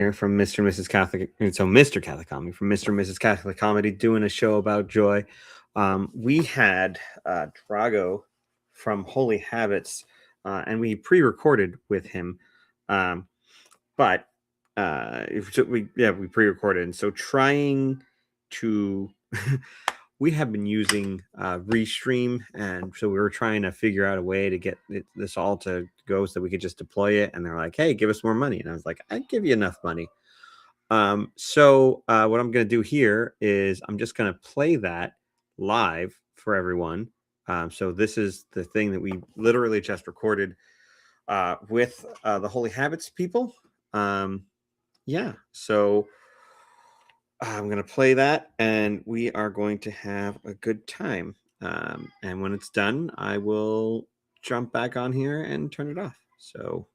here from Mr. and Mrs. Catholic. And so Mr. Catholic Comedy from Mr. and Mrs. Catholic Comedy doing a show about joy. We had Drago from Holy Habits, and we pre-recorded with him. But we pre-recorded, and so trying to we have been using Restream, and so we were trying to figure out a way to get this all to go so that we could just deploy it. And they're like, "Hey, give us more money," and I was like, "I'd give you enough money." So what I'm going to do here is I'm just going to play that live for everyone. So this is the thing that we literally just recorded with the Holy Habits people. So I'm going to play that, and we are going to have a good time. And when it's done, I will jump back on here and turn it off. So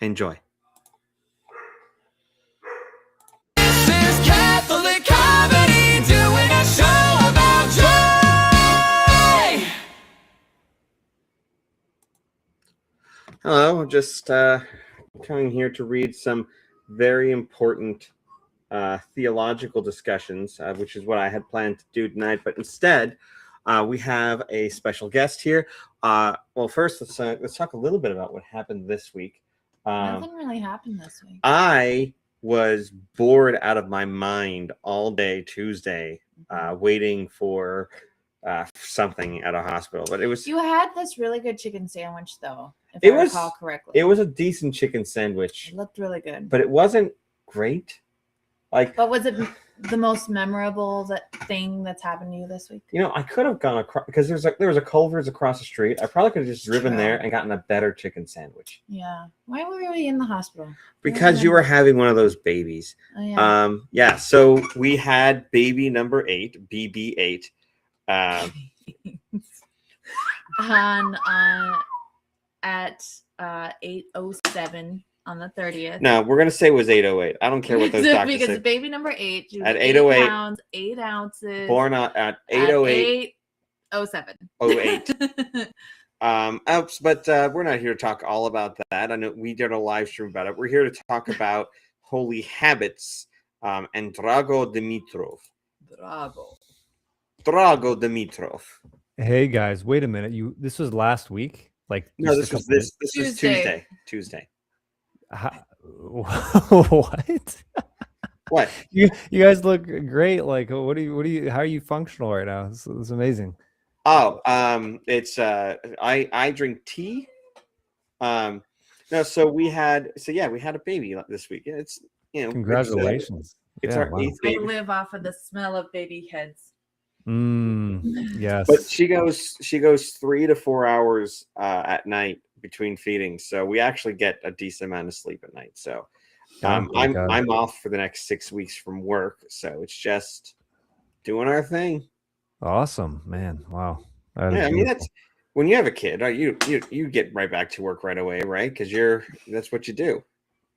enjoy. This is Catholic Comedy, doing a show about joy. Hello, just coming here to read some very important theological discussions, which is what I had planned to do tonight. But instead, we have a special guest here. Well, first, let's talk a little bit about what happened this week. Nothing really happened this week. I was bored out of my mind all day Tuesday, waiting for something at a hospital. But it was You had this really good chicken sandwich, though, if It I was- recall correctly. it was a decent chicken sandwich, It looked really good. but it wasn't great. Like, But was it the most memorable thing that's happened to you this week? I could have gone across because there was a Culver's across the street. I probably could have just driven there and gotten a better chicken sandwich. Yeah. Why were we in the hospital? Because you were having one of those babies. Oh, yeah. So we had baby number 8, BB8. At 8:07 on the 30th. No, we're gonna say it was 808. I don't care what those doctors Because say. baby number 8, she was At 8 8:08, pounds, 8 ounces. Born at 808. 8:07. 08. But we're not here to talk all about that. I know we did a live stream about it. We're here to talk about Holy Habits and Drago Dimitrov. Drago Dimitrov. Hey guys, wait a minute. This was last week? No, this was Tuesday. Tuesday. What? What? You guys look great. Like, how are you functional right now? It's amazing. Oh, it's I drink tea. We had a baby this week. It's Congratulations. It's our 8th I baby. live off of the smell of baby heads. Yes. But she goes 3 to 4 hours at night between feedings, so we actually get a decent amount of sleep at night. So I'm off for the next 6 weeks from work, so it's just doing our thing. Awesome, man. Wow. I mean, that's when you have a kid, you get right back to work right away, right? Because that's what you do.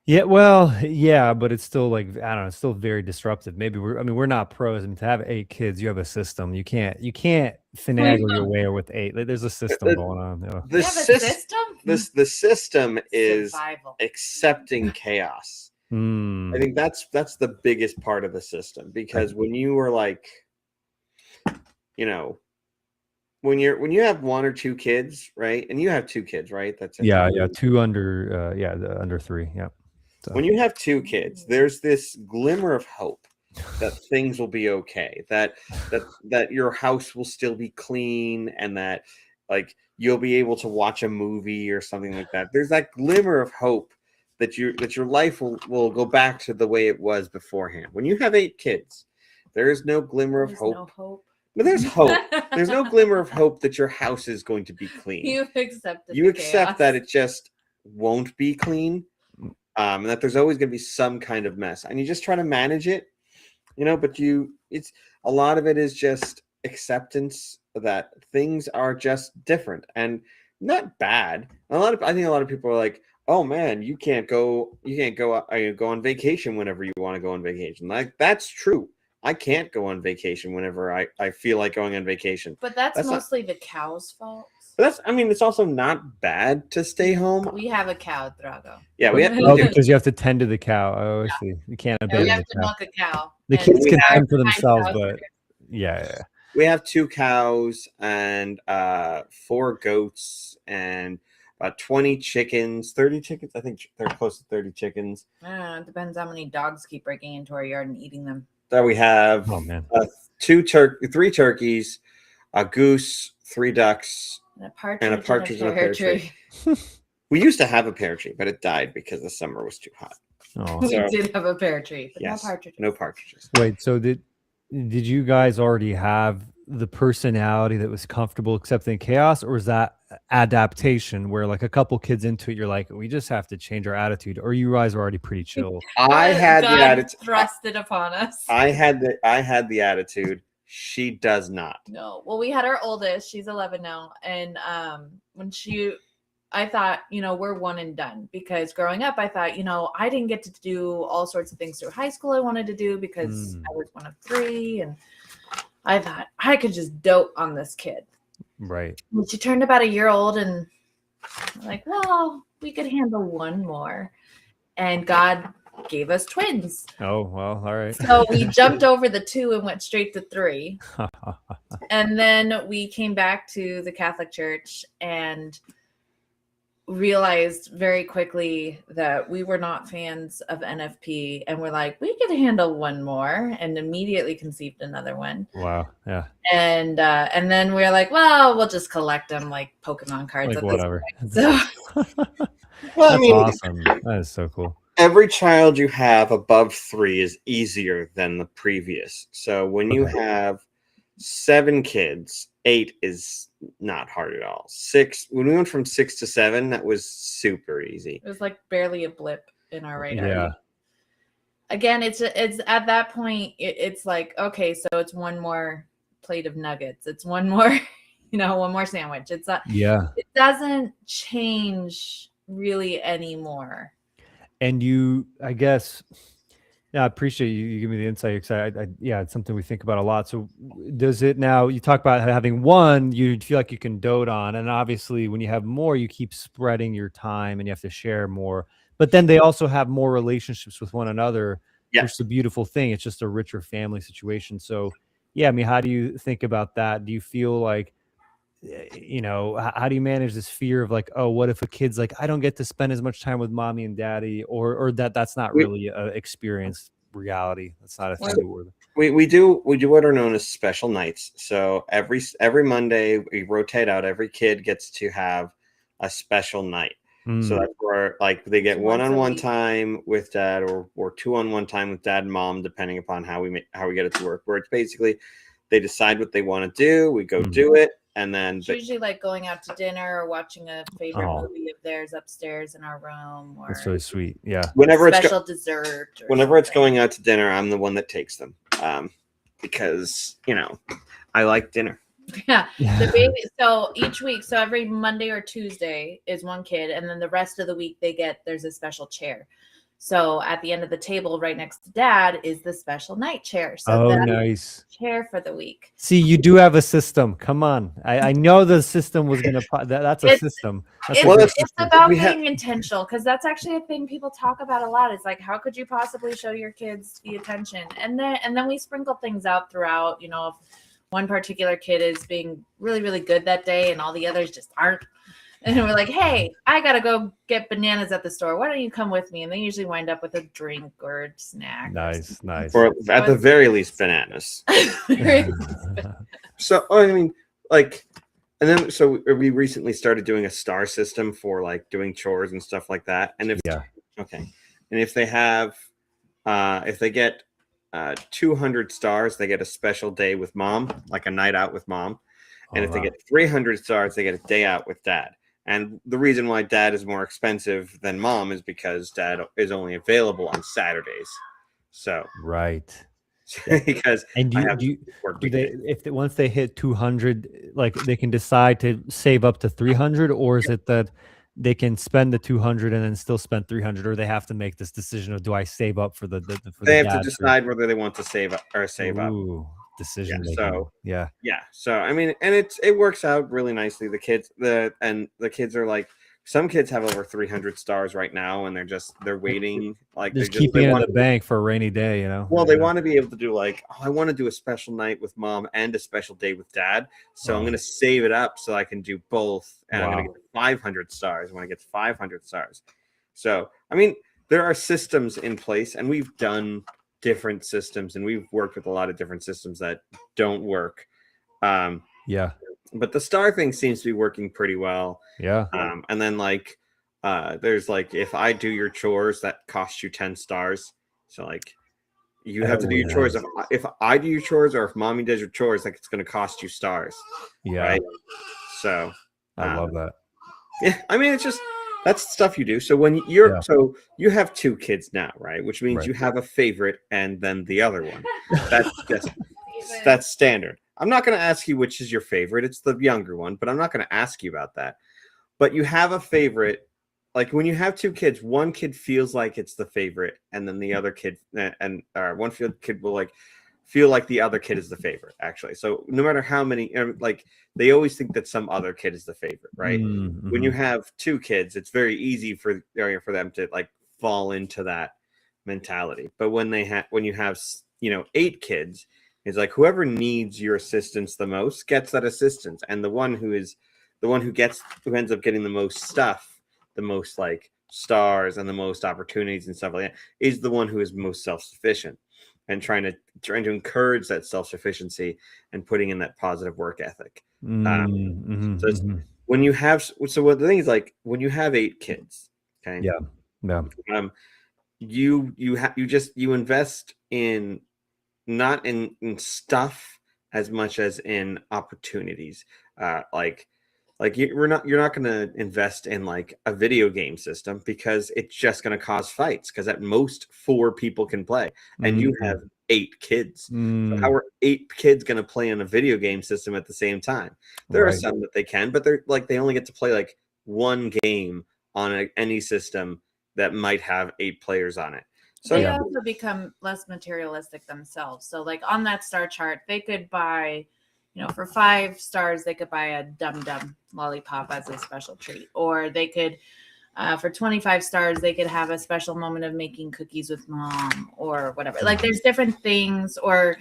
Yeah, well, yeah, but it's still I don't know, it's still very disruptive. Maybe we're not pros. I mean, to have 8 kids, you have a system. You can't finagle your way with 8. There's a system going on. The system? The system is Survival. accepting chaos. I think that's the biggest part of the system, because when you were when you have 1 or 2 kids, right? And you have 2 kids, right? That's it. Yeah, 2 under under 3. Yeah. So. When you have 2 kids, there's this glimmer of hope that things will be okay, that your house will still be clean, and that you'll be able to watch a movie or something like that. There's that glimmer of hope that your life will go back to the way it was beforehand. When you have 8 kids, there is no glimmer of hope. No hope. But there's hope. There's no glimmer of hope that your house is going to be clean. You accept accept that it just won't be clean, and that there's always going to be some kind of mess, and you just try to manage it, but it's a lot of it is just acceptance that things are just different and not bad. I think a lot of people are like, oh man, you can't go on vacation whenever you want to go on vacation. That's true. I can't go on vacation whenever I feel like going on vacation. But that's mostly the cow's fault. But I mean, it's also not bad to stay home. We have a cow, Drago. Yeah, we have. Oh, because you have to tend to the cow. Oh, I see. You can't And we abandon have the to cow. milk a cow. The and kids we can have- fend for themselves, cows. but yeah. We have 2 cows and 4 goats and about 20 chickens, 30 chickens. I think they're close to 30 chickens. It depends how many dogs keep breaking into our yard and eating them. That we have Oh man. 3 turkeys, a goose, 3 ducks. And a partridge, And a partridge and a pear tree. We used to have a pear tree, but it died because the summer was too hot. Oh. We So- did have a pear tree, but Yes, no partridges. no partridges. Wait, so did you guys already have the personality that was comfortable accepting chaos, or is that adaptation where like a couple kids into it, you're like, we just have to change our attitude, or you guys were already pretty chill? I had God the attitude. thrust it upon us. I had the attitude. She does not. No. Well, we had our oldest. She's 11 now. And when I thought, we're one and done, because growing up, I thought, I didn't get to do all sorts of things through high school I wanted to do because I was one of 3. And I thought I could just dote on this kid. Right. When she turned about a year old, and I'm like, well, we could handle one more. And God gave us twins. Oh, well, all right. So we jumped over the 2 and went straight to 3. And then we came back to the Catholic Church and realized very quickly that we were not fans of NFP, and we're like, we could handle one more, and immediately conceived another one. Wow. Yeah. And then we're like, well, we'll just collect them like Pokemon cards. Like at this whatever. point. So Well, That's awesome. That is so cool. every child you have above 3 is easier than the previous. So when you Okay. have 7 kids, 8 is not hard at all. 6, when we went from 6 to 7, that was super easy. it was like barely a blip in our radar. Yeah. Again, it's at that point, it's like, okay, so it's one more plate of nuggets. It's one more, one more sandwich. It's not, Yeah. it doesn't change really anymore. And I guess, yeah, I appreciate you give me the insight. 'Cause yeah, it's something we think about a lot. So does it now, you talk about having one, you feel like you can dote on, and obviously when you have more, you keep spreading your time and you have to share more, but then they also have more relationships with one another, Yeah. which is a beautiful thing. It's just a richer family situation. So yeah, I mean, how do you think about that? Do you feel like, how do you manage this fear of like, oh, what if a kid's like, I don't get to spend as much time with mommy and daddy, or that's not really a experienced reality. That's not a thing. We do what are known as special nights. So every Monday we rotate out. Every kid gets to have a special night. So that's where like they get Once a one-on-one week. time with dad, or 2-on-1 time with dad and mom, depending upon how we get it to work. Where it's basically they decide what they want to do, we go do it, and then It's usually like going out to dinner or watching a favorite movie of theirs upstairs in our room, or That's really sweet. Yeah. whenever special dessert. Or whenever it's something. going out to dinner, I'm the one that takes them, because I like dinner. Yeah. The baby. So each week, so every Monday or Tuesday is one kid, and then the rest of the week there's a special chair. So at the end of the table, right next to dad, is the special night chair. So that's Nice. the chair for the week. See, you do have a system. Come on. I know the system was going to, that's a system. That's a Well, good It's system. about We have- being intentional, because that's actually a thing people talk about a lot. It's like, how could you possibly show your kids the attention? And then we sprinkle things out throughout. If one particular kid is being really, really good that day and all the others just aren't. And we're like, hey, I got to go get bananas at the store. Why don't you come with me? And they usually wind up with a drink or a snack. Nice. Or at the very least, bananas. So I mean, like, and then so we recently started doing a star system for like doing chores and stuff like that. And if and if they have, if they get 200 stars, they get a special day with mom, like a night out with mom. And if they get 300 stars, they get a day out with dad. And the reason why dad is more expensive than mom is because dad is only available on Saturdays. So right. because And once they hit 200, like they can decide to save up to 300, or is it that they can spend the 200 and then still spend 300, or they have to make this decision of, do I save up for the they have to decide whether they want to save up or save up. decision making. so Yeah. yeah, so I mean, and it works out really nicely. The kids are like, some kids have over 300 stars right now, and they're waiting, like Just they keeping it in want the bank for a rainy day, you know. well, they want to be able to do like, oh, I want to do a special night with mom and a special day with dad. So I'm Wow. going to save it up so I can do both. And I'm going to Wow. get 500 stars when I get to 500 stars. So, I mean, there are systems in place, and we've done different systems, and we've worked with a lot of different systems that don't work. Yeah. But the star thing seems to be working pretty well. Yeah. And then like, there's like, if I do your chores, that costs you 10 stars. So like, you have to do your chores. If I do your chores, or if mommy does your chores, like, it's going to cost you stars. Yeah. Right. So I love that. yeah, I mean, it's just, that's stuff you do. So when you're, Yeah. so you have 2 kids now, right? Which means Right. you have a favorite and then the other one. That's standard. I'm not going to ask you which is your favorite. It's the younger one, but I'm not going to ask you about that. But you have a favorite. Like when you have 2 kids, one kid feels like it's the favorite, and then the other kid one kid will like feel like the other kid is the favorite, actually. So no matter how many, like, they always think that some other kid is the favorite, right? Mm-hmm. When you have 2 kids, it's very easy for them to like fall into that mentality. But when you have 8 kids, it's like whoever needs your assistance the most gets that assistance, and the one who ends up getting the most stuff, the most like stars and the most opportunities and stuff like that, is the one who is most self-sufficient, and trying to encourage that self-sufficiency and putting in that positive work ethic. When you have, what the thing is, like, when you have 8 kids, okay, you invest in, not in stuff as much as in opportunities. You're not going to invest in like a video game system, because it's just going to cause fights, because at most 4 people can play, and you have 8 kids. So how are 8 kids going to play in a video game system at the same time? There are some that they can, but they only get to play like one game on any system that might have 8 players on it. So they also become less materialistic themselves. So like on that star chart, they could buy, for 5 stars, they could buy a Dum Dum lollipop as a special treat. Or they could, for 25 stars, they could have a special moment of making cookies with mom or whatever. Like there's different things. Or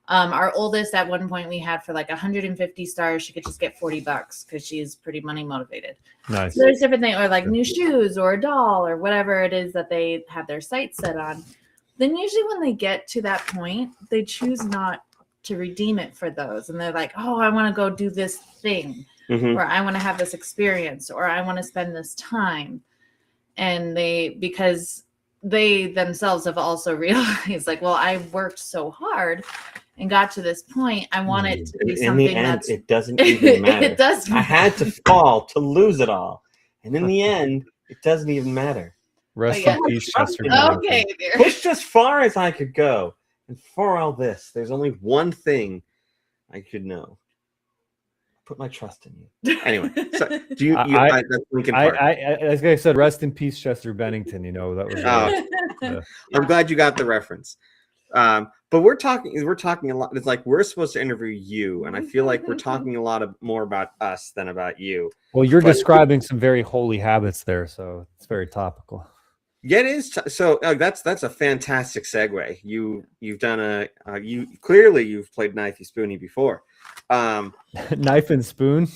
our oldest, at one point, we had for like 150 stars, she could just get $40 because she's pretty money motivated. Nice. So there's different things, or like new shoes or a doll or whatever it is that they have their sights set on. Then usually when they get to that point, they choose not to redeem it for those. And they're like, oh, I want to go do this thing, or I want to have this experience, or I want to spend this time. And because they themselves have also realized, like, well, I've worked so hard and got to this point. I want it to be something that's... it doesn't even matter. It does. I had to fall to lose it all. And in the end, it doesn't even matter. Rest in peace, Chester. Okay. Pushed as far as I could go. And for all this, there's only one thing I could know. Put my trust in you. Anyway, so do you? That's Lincoln Park. As I said, rest in peace, Chester Bennington. That was. I'm glad you got the reference. But we're talking a lot. It's like we're supposed to interview you, and I feel like we're talking a lot more about us than about you. Well, you're describing some very holy habits there, so it's very topical. Yeah, it is. So that's a fantastic segue. You've done you've played Knifey Spoony before. Knife and spoon.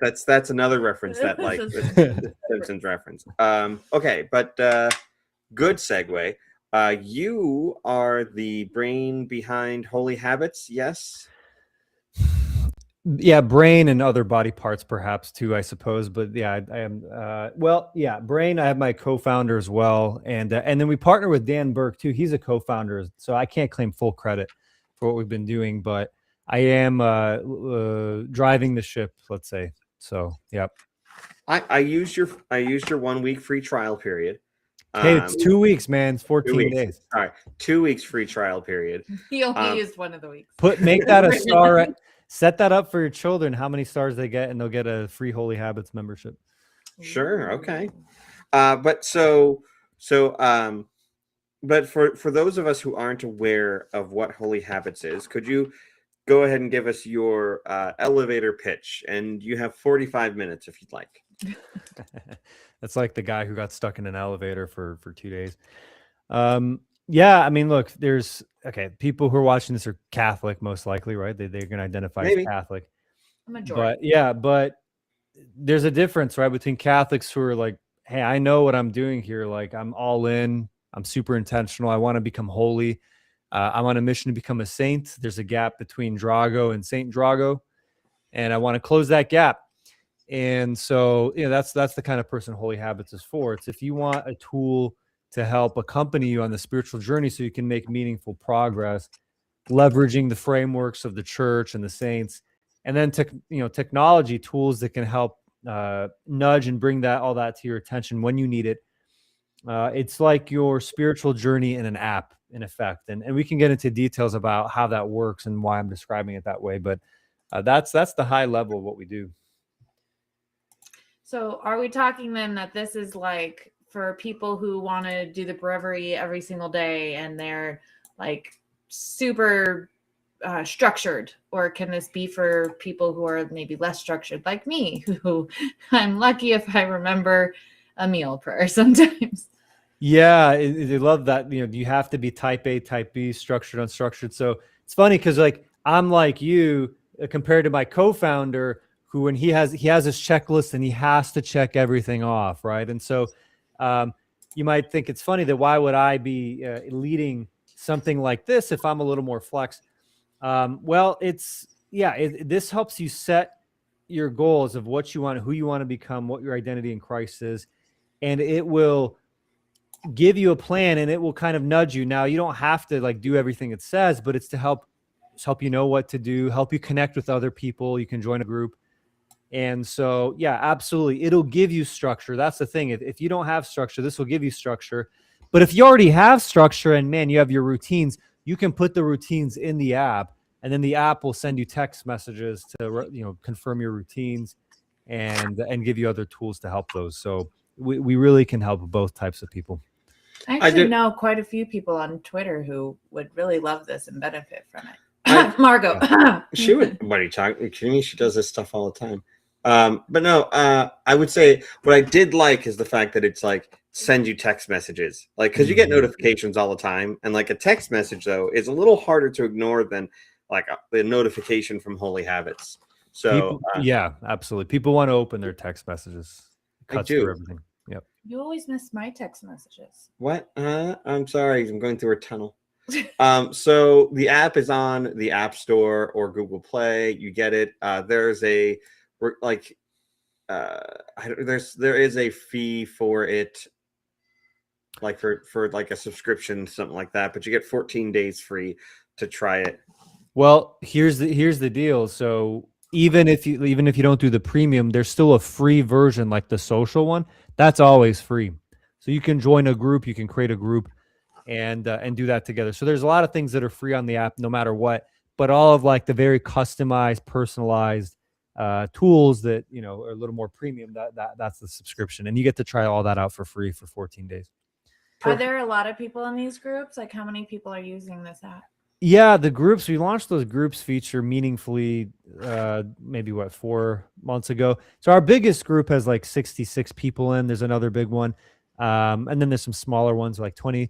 That's another reference that like the Simpsons reference. Okay, but good segue. You are the brain behind Holy Habits, yes? Yeah, brain and other body parts perhaps too, I suppose. But yeah, I am. Brain. I have my co-founder as well, and then we partner with Dan Burke too. He's a co-founder, so I can't claim full credit for what we've been doing, but I am driving the ship, let's say. So, yep. I used your 1 week free trial period. Hey, it's 2 weeks, man. It's 14 days. All right, 2 weeks free trial period. He only used one of the weeks. Make that a star. Set that up for your children. How many stars they get, and they'll get a free Holy Habits membership. Sure. Okay. But so But for those of us who aren't aware of what Holy Habits is, could you go ahead and give us your elevator pitch? And you have 45 minutes if you'd like. That's like the guy who got stuck in an elevator for 2 days. Yeah, I mean, look, there's people who are watching this are Catholic, most likely, right? They're going to identify as Maybe. Catholic. A majority. But there's a difference, right, between Catholics who are like, hey, I know what I'm doing here. Like, I'm all in. I'm super intentional. I want to become holy. I'm on a mission to become a saint. There's a gap between Drago and Saint Drago, and I want to close that gap. And so, that's the kind of person Holy Habits is for. It's if you want a tool to help accompany you on the spiritual journey so you can make meaningful progress, leveraging the frameworks of the church and the saints, and then technology tools that can help nudge and bring all that to your attention when you need it. It's like your spiritual journey in an app, in effect. And we can get into details about how that works and why I'm describing it that way. But that's the high level of what we do. So are we talking then that this is like for people who want to do the breviary every single day and they're like super structured, or can this be for people who are maybe less structured like me, who I'm lucky if I remember a meal prayer sometimes? Yeah, they love that. You have to be type A, type B, structured, unstructured. So it's funny because like I'm like you compared to my co-founder, who when he has his checklist and he has to check everything off, right? And so you might think it's funny that why would I be leading something like this if I'm a little more flex? Well, this helps you set your goals of what you want, who you want to become, what your identity in Christ is, and it will give you a plan and it will kind of nudge you. Now, you don't have to like do everything it says, but it's to help you know what to do, help you connect with other people. You can join a group. And so, yeah, absolutely. It'll give you structure. That's the thing. If you don't have structure, this will give you structure. But if you already have structure and man, you have your routines, you can put the routines in the app, and then the app will send you text messages to, confirm your routines and give you other tools to help those. So we really can help both types of people. I actually know quite a few people on Twitter who would really love this and benefit from it. Margot. She would. What are you talking? Are you kidding me? She does this stuff all the time. But no, I would say what I did like is the fact that it's like send you text messages, like because you get notifications all the time, and like a text message though is a little harder to ignore than like the notification from Holy Habits. So yeah, absolutely. People want to open their text messages. Cuts through everything. Yep. You always miss my text messages. What? I'm sorry. I'm going through a tunnel. So the app is on the App Store or Google Play. You get it. There's a there is a fee for it, like for like a subscription, something like that. But you get 14 days free to try it. Well, here's the deal. So even if you don't do the premium, there's still a free version, like the social one. That's always free. So you can join a group. You can create a group and do that together. So there's a lot of things that are free on the app, no matter what. But all of like the very customized, personalized tools that are a little more premium, that's the subscription, and you get to try all that out for free for 14 days. Are there a lot of people in these groups? Like, how many people are using this app? Yeah, the groups, we launched those groups feature meaningfully maybe 4 months ago. So our biggest group has like 66 people in. There's another big one, and then there's some smaller ones like 20.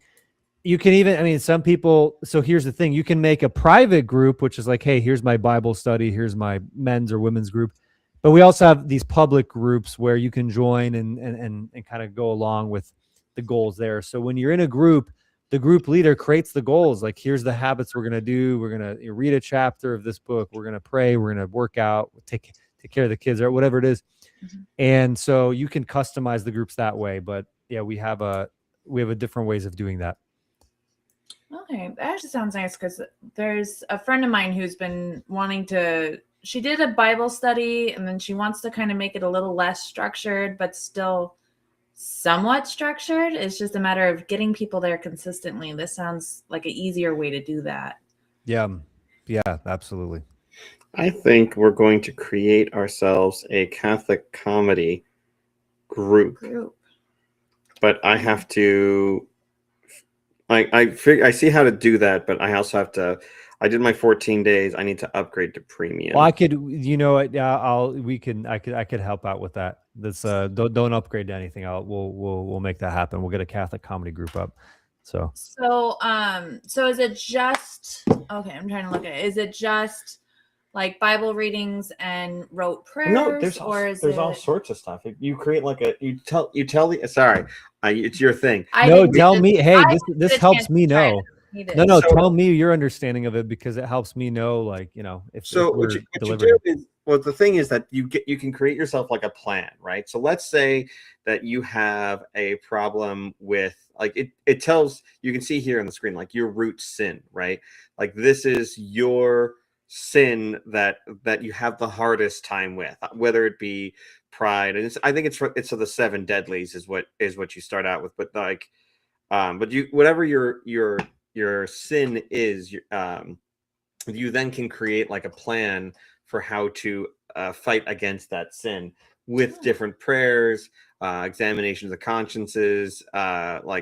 You can even, some people, so here's the thing, you can make a private group, which is like, hey, here's my Bible study, here's my men's or women's group. But we also have these public groups where you can join and kind of go along with the goals there. So when you're in a group, the group leader creates the goals. Like, here's the habits we're going to do. We're going to read a chapter of this book. We're going to pray. We're going to work out, take care of the kids, or whatever it is. Mm-hmm. And so you can customize the groups that way. But yeah, we have a different ways of doing that. Okay, that actually sounds nice, because there's a friend of mine who's been wanting to, she did a Bible study and then she wants to kind of make it a little less structured, but still somewhat structured. It's just a matter of getting people there consistently. This sounds like an easier way to do that. Yeah, absolutely. I think we're going to create ourselves a Catholic comedy group. But I have to I see how to do that, but I also have to. I did my 14 days. I need to upgrade to premium. Well, I could, I could help out with that. This, don't upgrade to anything. We'll make that happen. We'll get a Catholic comedy group up. So So is it just okay? I'm trying to look at it. Is it just like Bible readings and rote prayers, No, or is there's it? all sorts of stuff. You create like you tell the sorry, it's your thing. no, tell me. Hey, I this didn't helps get me to try know. it. He did. No, So- tell me your understanding of it because it helps me know, like, if So we're what you delivering. do is, well, the thing is that you can create yourself like a plan, right? So let's say that you have a problem with like it tells you can see here on the screen like your root sin, right? Like this is your sin that you have the hardest time with, whether it be pride, and I think it's the 7 deadlies is what you start out with, but like but you whatever your sin is, you then can create like a plan for how to fight against that sin with different prayers, examinations of consciences, going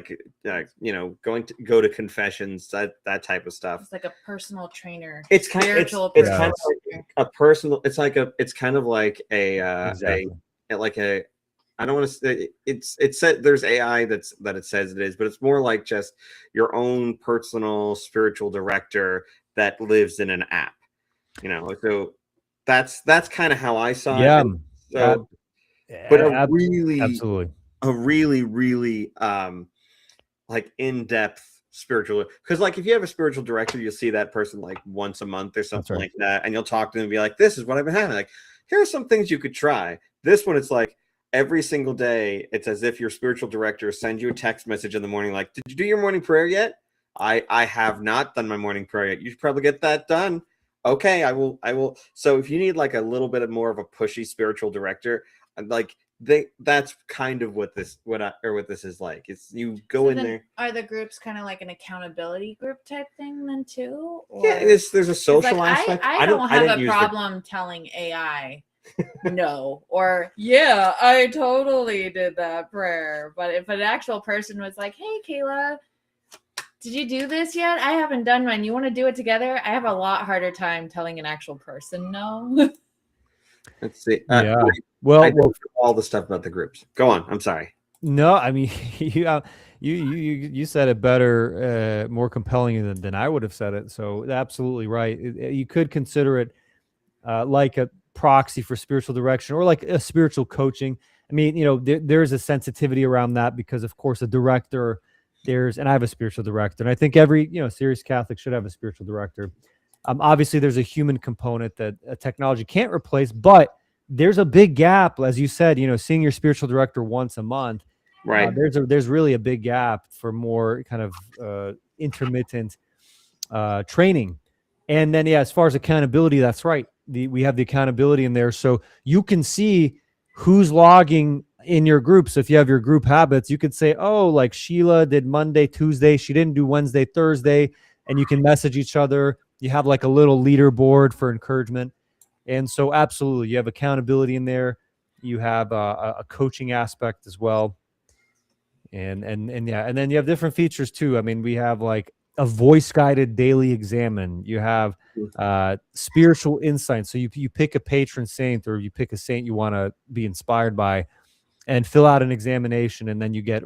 to go to confessions, that type of stuff. It's like a personal trainer. It's kind of spiritual it's personal kind of like a personal. It's kind of like Exactly. a I don't want to say it's said there's AI that it says it is, but it's more like just your own personal spiritual director that lives in an app, so that's kind of how I saw Yeah. it. And so, but Absolutely. a really like in-depth spiritual, because like if you have a spiritual director, you'll see that person like once a month or something right. like that, and you'll talk to them and be like, this is what I've been having, like here are some things you could try. This one, it's like every single day, it's as if your spiritual director sends you a text message in the morning like, did you do your morning prayer yet? I have not done my morning prayer yet. You should probably get that done. Okay, I will. So if you need like a little bit of more of a pushy spiritual director, like that's kind of what this is like. It's you go in there. Are the groups kind of like an accountability group type thing then too? Yeah, there's a social aspect. I don't have didn't a use problem telling AI no, or yeah, I totally did that prayer. But if an actual person was like, hey, Kayla, did you do this yet? I haven't done mine. You want to do it together? I have a lot harder time telling an actual person no. Let's see. Yeah. I Well, know all the stuff about the groups. Go on. I'm sorry. no, I mean, you said it better, more compelling than I would have said it. So absolutely right. You could consider it like a proxy for spiritual direction or like a spiritual coaching. I mean, there's a sensitivity around that because, of course, a director, and I have a spiritual director, and I think every serious Catholic should have a spiritual director. Obviously, there's a human component that technology can't replace, but there's a big gap, as you said. Seeing your spiritual director once a month, Right. There's really a big gap for more kind of intermittent training. And then, yeah, as far as accountability, that's right. We have the accountability in there, so you can see who's logging in your group. So if you have your group habits, you could say, oh, like Sheila did Monday, Tuesday, she didn't do Wednesday, Thursday, and you can message each other. You have like a little leaderboard for encouragement. And so absolutely, you have accountability in there. You have a coaching aspect as well. And yeah, and then you have different features too. I mean, we have like a voice guided daily examine. You have spiritual insight. So you pick a patron saint, or you pick a saint you want to be inspired by, and fill out an examination, and then you get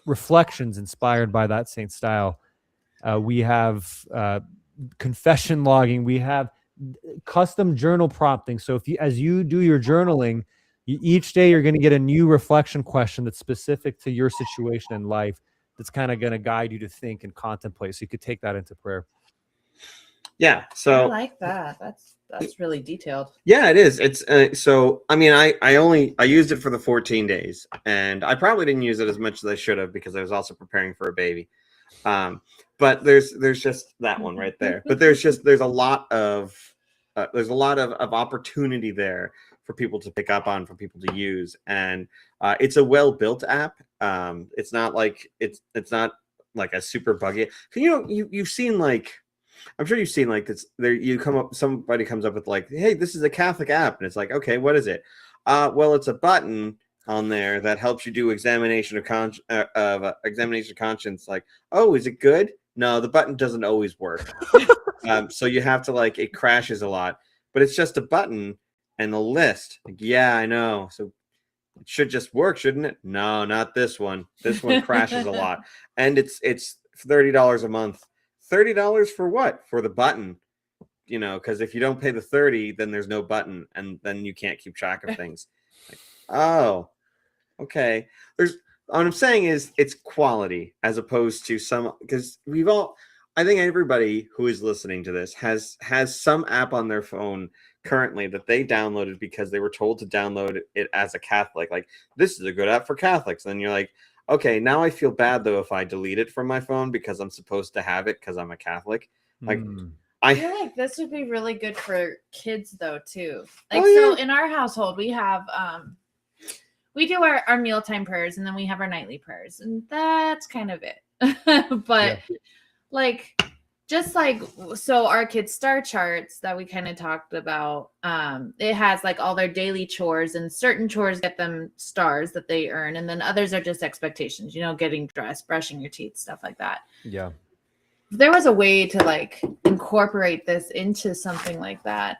reflections inspired by that saint style. We have confession logging. We have custom journal prompting. So as you do your journaling, each day you're going to get a new reflection question that's specific to your situation in life, that's kind of going to guide you to think and contemplate. So you could take that into prayer. Yeah. I So like that. That's really detailed. yeah, it is. It's so I mean, I used it for the 14 days, and I probably didn't use it as much as I should have because I was also preparing for a baby. But there's just that one right there. But there's a lot of opportunity there for people to pick up on, for people to use, and it's a well-built app. It's not like it's not like a super buggy. You've seen like, I'm sure you've seen like this. There, somebody comes up with like, hey, this is a Catholic app, and it's like, okay, what is it? Well, it's a button on there that helps you do examination of conscience. Like, oh, is it good? No, the button doesn't always work. So you have to like it crashes a lot, but it's just a button and a list. Like, yeah, I know. So it should just work, shouldn't it? No, not this one. This one crashes a lot, and it's $30 a month. $30 for what? For the button. You know, because if you don't pay the 30, then there's no button, and then you can't keep track of things. Like, oh, okay. There's what I'm saying is it's quality as opposed to some because I think everybody who is listening to this has some app on their phone currently that they downloaded because they were told to download it as a Catholic. Like, this is a good app for Catholics. And then you're like, okay, now I feel bad though if I delete it from my phone because I'm supposed to have it because I'm a Catholic. Like, I feel like this would be really good for kids though too. Like, Oh, so yeah. in our household we have we do our mealtime prayers and then we have our nightly prayers and that's kind of it. But like just like so our kids' star charts that we kind of talked about, it has like all their daily chores and certain chores get them stars that they earn and then others are just expectations, you know, getting dressed, brushing your teeth, stuff like that. Yeah. If there was a way to like incorporate this into something like that,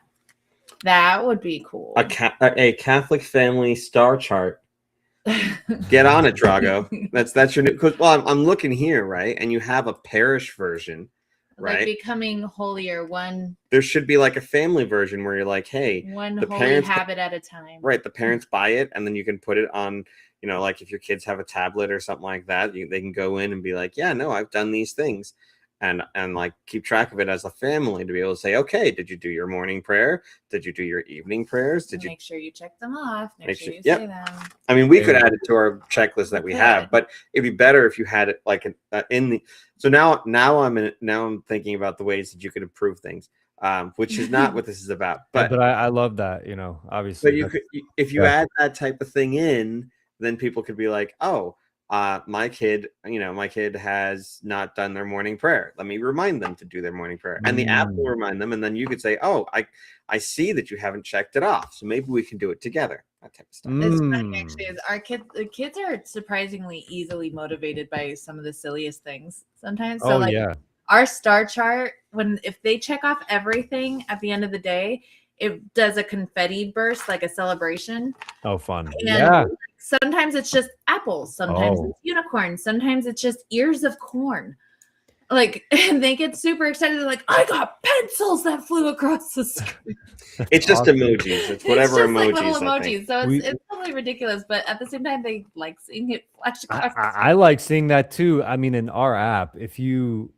that would be cool. A Catholic family star chart. Get on it, Drago. That's your new. Because I'm looking here, right, and you have a parish version, right? Like becoming holier one. There should be like a family version where you're like, hey, One the holy parents habit at a time. Right, the parents buy it, and then you can put it on. You know, like if your kids have a tablet or something like that, they can go in and be like, yeah, no, I've done these things. And like keep track of it as a family to be able to say, okay, did you do your morning prayer? Did you do your evening prayers? Did you make sure you check them off? Make sure you yep. say them. I mean, we could add it to our checklist that we have, but it'd be better if you had it like in the. So now I'm thinking about the ways that you could improve things, which is not what this is about. But I love that, you know, obviously. But you could, if you add that type of thing in, then people could be like, oh. My kid has not done their morning prayer. Let me remind them to do their morning prayer. And the app will remind them. And then you could say, oh, I see that you haven't checked it off. So maybe we can do it together. That type of stuff. It's funny, actually, is the kids are surprisingly easily motivated by some of the silliest things sometimes. So our star chart, if they check off everything at the end of the day, it does a confetti burst, like a celebration. Oh, fun. And sometimes it's just apples. Sometimes it's unicorns. Sometimes it's just ears of corn. Like, and they get super excited. They're like, I got pencils that flew across the screen. It's just emojis. It's whatever it's just emojis. like little emojis. So it's totally ridiculous. But at the same time, they like seeing it flash across. I like seeing that too. I mean, in our app, if you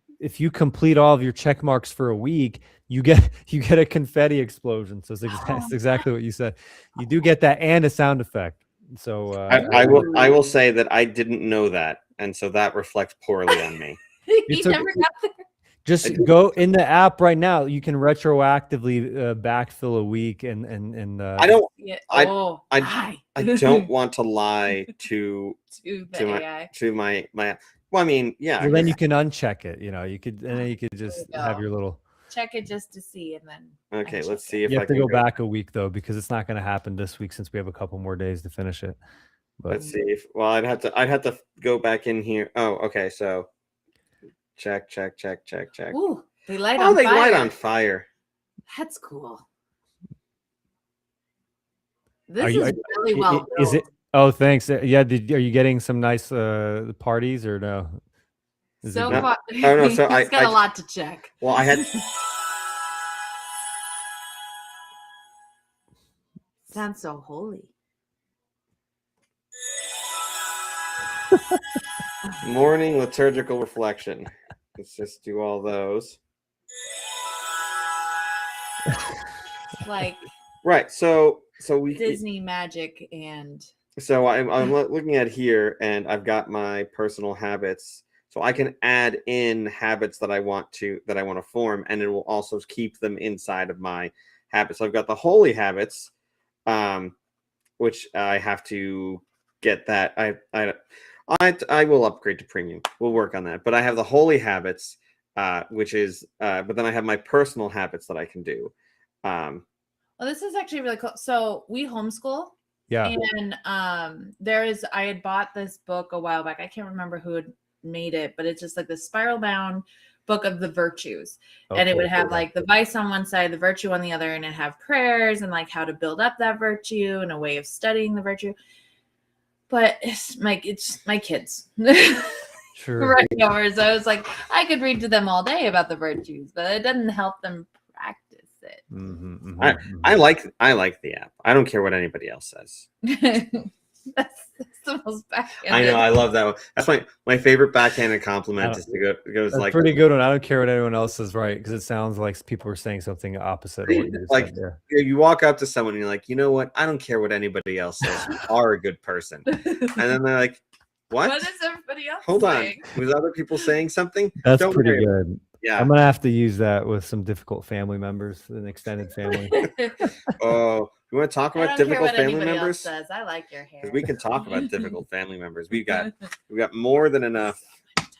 complete all of your check marks for a week, you get a confetti explosion. So it's exactly what you said. You do get that and a sound effect. So I will say that I didn't know that, and so that reflects poorly on me. You never got there. Just go in the app right now. You can retroactively backfill a week, and I don't. Yeah. I don't want to lie to my. Well, I mean, yeah. Well, then you can uncheck it. You know, you could just have your little. Check it just to see, and then okay. Let's see if you I have to can go back a week though, because it's not going to happen this week since we have a couple more days to finish it. But let's see if I'd have to go back in here. Oh, okay. So check. Ooh, they light on fire. That's cool. This is really well built. Is it? Oh, thanks. Yeah. Are you getting some nice parties or no? So far, oh no. So he's got a lot to check. Well, I had. Sounds so holy. Morning liturgical reflection. Let's just do all those. Like right. So we Disney magic and. So I'm looking at here, and I've got my personal habits. So I can add in habits that I want to form, and it will also keep them inside of my habits. So I've got the holy habits, which I have to get that. I will upgrade to premium. We'll work on that. But I have the holy habits, which is, but then I have my personal habits that I can do. Well, this is actually really cool. So we homeschool. Yeah. And I had bought this book a while back. I can't remember who had made it, but it's just like the spiral bound book of the virtues. And it Okay. would have like the vice on one side, the virtue on the other, and it have prayers and like how to build up that virtue and a way of studying the virtue. But it's my kids. Sure. Right over. So I was like, I could read to them all day about the virtues, but it doesn't help them practice it. I like the app. I don't care what anybody else says. That's the most backhanded. I know. I love that one. That's my favorite backhanded compliment is to go. It goes That's like pretty good one. I don't care what anyone else says, right? Because it sounds like people are saying something opposite of what you just like said there. you walk up to someone and you're like, you know what? I don't care what anybody else says. You are a good person. And then they're like, what? What is everybody else Hold saying? on. Was other people saying something? That's Don't pretty worry. good. Yeah. I'm gonna have to use that with some difficult family members, an extended family. Oh, you want to talk I about don't care difficult what family anybody else members? says. I like your hair. Because we can talk about difficult family members. We've got more than enough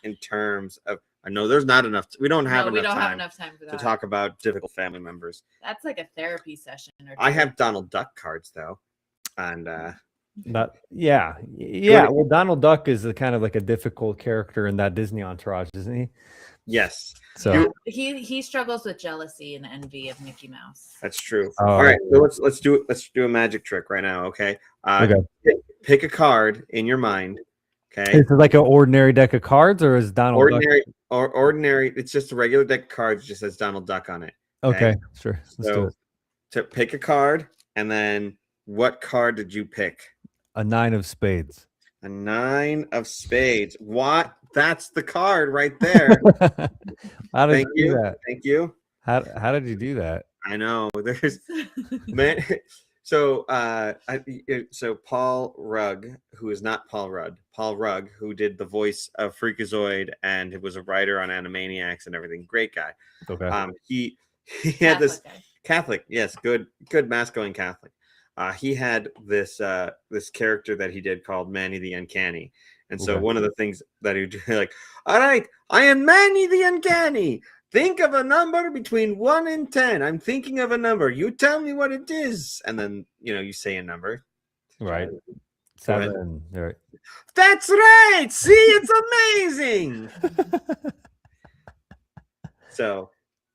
in terms of. I know there's not enough. We don't have enough time for to that. talk about difficult family members. That's like a therapy session. Or I two. have Donald Duck cards though, and Yeah. Well, Donald Duck is a kind of like a difficult character in that Disney entourage, isn't he? yes, So he struggles with jealousy and envy of Mickey Mouse. that's true. Oh, All right, so let's do a magic trick right now. Okay. Okay. Pick a card in your mind. Okay. is it like an ordinary deck of cards, or is Donald Ordinary or ordinary. It's just a regular deck of cards. Just says Donald Duck on it. Duck? Okay, sure. Let's do So it. to pick a card, and then what card did you pick? A 9 of spades. A 9 of spades. What? That's the card right there. How did Thank you do you. that? Thank you. How did you do that? I know. There's man. So so Paul Rugg, who is not Paul Rudd, Paul Rugg, who did the voice of Freakazoid and was a writer on Animaniacs and everything. Great guy. Okay. He had this Catholic guy. Catholic, yes, good mass going Catholic. He had this character that he did called Manny the Uncanny. And so Okay. one of the things that he would do, like, all right, I am Manny the Uncanny. Think of a number between 1 and 10. I'm thinking of a number. You tell me what it is. And then, you say a number. Right. Go ahead. 7. All right. That's right. See, it's amazing. So,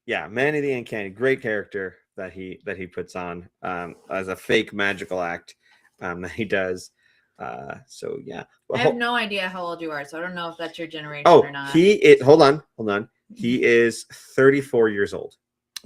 yeah, Manny the Uncanny, great character that he puts on as a fake magical act that he does. So yeah. I have no idea how old you are, so I don't know if that's your generation Oh, or not. hold on. He is 34 years old.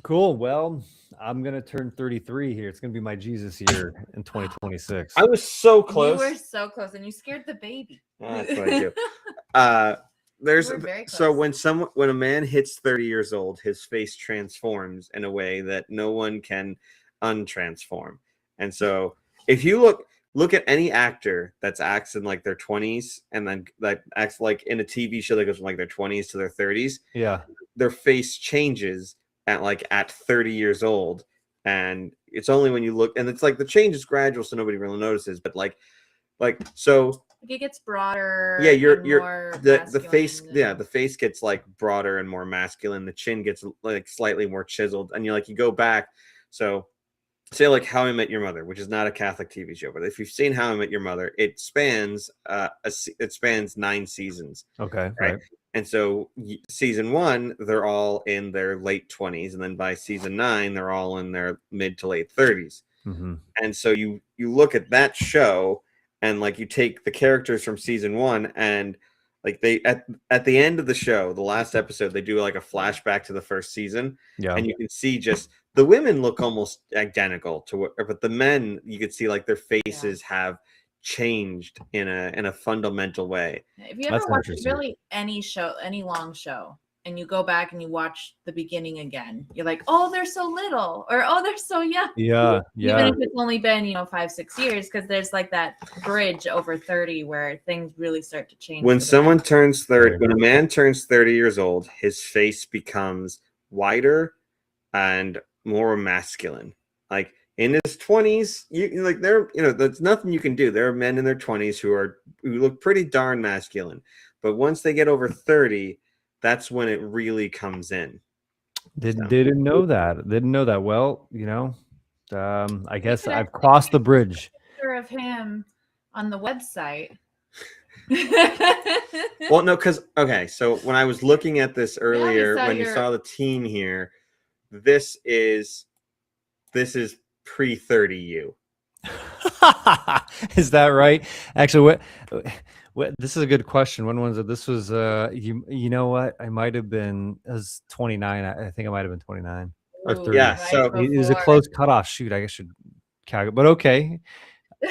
Cool. Well, I'm gonna turn 33 here. It's gonna be my Jesus year in 2026. I was so close. You were so close, and you scared the baby. That's what I do. There's We're very so close. when a man hits 30 years old, his face transforms in a way that no one can untransform. And so if you look at any actor that's acts in like their 20s and then like acts like in a TV show that goes from like their 20s to their 30s, Yeah. their face changes at 30 years old. And it's only when you look, and it's like the change is gradual, so nobody really notices. But so It gets broader. yeah, and more the face, masculine yeah, and- the face gets like broader and more masculine. The chin gets like slightly more chiseled, and you go back. So say like How I Met Your Mother, which is not a Catholic TV show, but if you've seen How I Met Your Mother, it spans 9 seasons. Okay. Right. Right. And so season 1, they're all in their late 20s, and then by season 9, they're all in their mid to late 30s. Mm-hmm. And so you look at that show, and like you take the characters from season 1, and like they at the end of the show, the last episode, they do like a flashback to the first season, Yeah. and you can see just the women look almost identical to what, but the men, you could see like their faces have changed in a fundamental way. If you ever That's watch interesting. really any show, any long show, and you go back and you watch the beginning again, you're like, oh, they're so little, or oh, they're so young. Yeah. Yeah. Even if it's only been 5-6 years, because there's like that bridge over 30 where things really start to change. When for the someone better. turns 30, when a man turns 30 years old, his face becomes wider and more masculine. Like in his 20s, there's nothing you can do. There are men in their 20s who look pretty darn masculine, but once they get over 30, that's when it really comes in. Didn't know that. Didn't know that. Well, I guess I've crossed the bridge. Or of him on the website. Well, no, because okay, so when I was looking at this earlier, saw when you your- saw the team here, this is pre-30 you. Is that right? Actually, what this is a good question. When was it? This was you know what? I might have been, I was 29. I think I might have been 29 or Ooh, 30. Yeah, right so It was a before. close cutoff. Shoot, I guess I should calculate. But okay,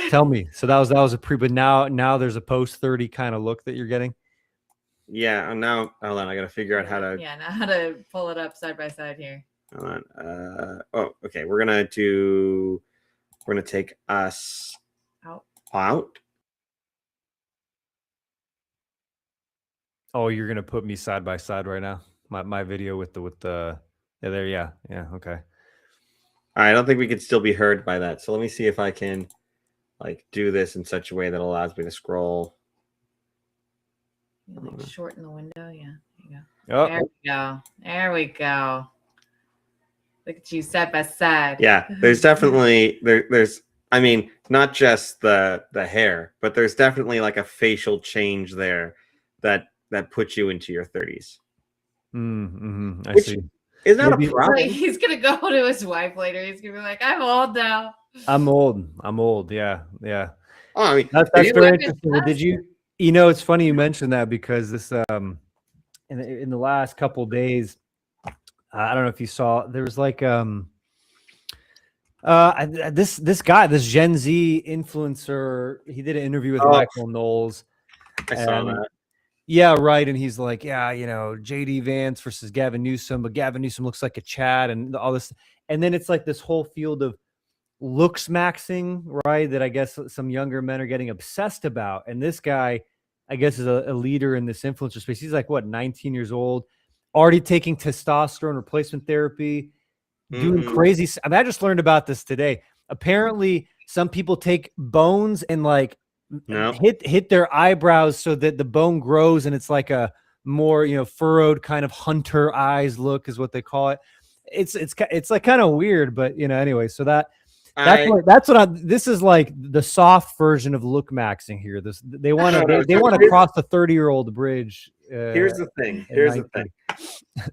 tell me. So that was a pre. But now there's a post 30 kind of look that you're getting. yeah, and now hold on, I gotta figure out how to Yeah, now how to pull it up side by side here. hold on. Oh, okay, we're gonna take us out. Oh, you're gonna put me side by side right now. My video with the yeah there yeah okay. All right, I don't think we can still be heard by that. So let me see if I can like do this in such a way that allows me to scroll. You like shorten the window. Yeah, there you go. Oh, There we go. There we go. Look at you side by side. Yeah, there's definitely there's I mean, not just the hair, but there's definitely like a facial change there that puts you into your 30s. I Which see. is not Maybe- a problem. Like, he's gonna go to his wife later. He's gonna be like, "I'm old now." I'm old. Yeah. Oh, I mean, That's you very look at interesting. Well, us. did you? You know, it's funny you mentioned that because this in the last couple days, I don't know if you saw there was like this guy, this Gen Z influencer, he did an interview with Oh. Michael Knowles. I saw and- that. Yeah, right. And he's like, yeah, you know, JD Vance versus Gavin Newsom, but Gavin Newsom looks like a Chad and all this. And then it's like this whole field of looks maxing, right? That I guess some younger men are getting obsessed about. And this guy, I guess, is a leader in this influencer space. He's like, what, 19 years old, already taking testosterone replacement therapy, doing Mhm. crazy. I mean, I just learned about this today. Apparently, some people take bones and like No. hit their eyebrows so that the bone grows and it's like a more, you know, furrowed kind of hunter eyes look is what they call it. It's like kind of weird, but you know, anyway, so that's what this is like the soft version of look maxing here. They want to they want to cross the 30-year-old bridge. Here's the thing. at Here's the 19. thing.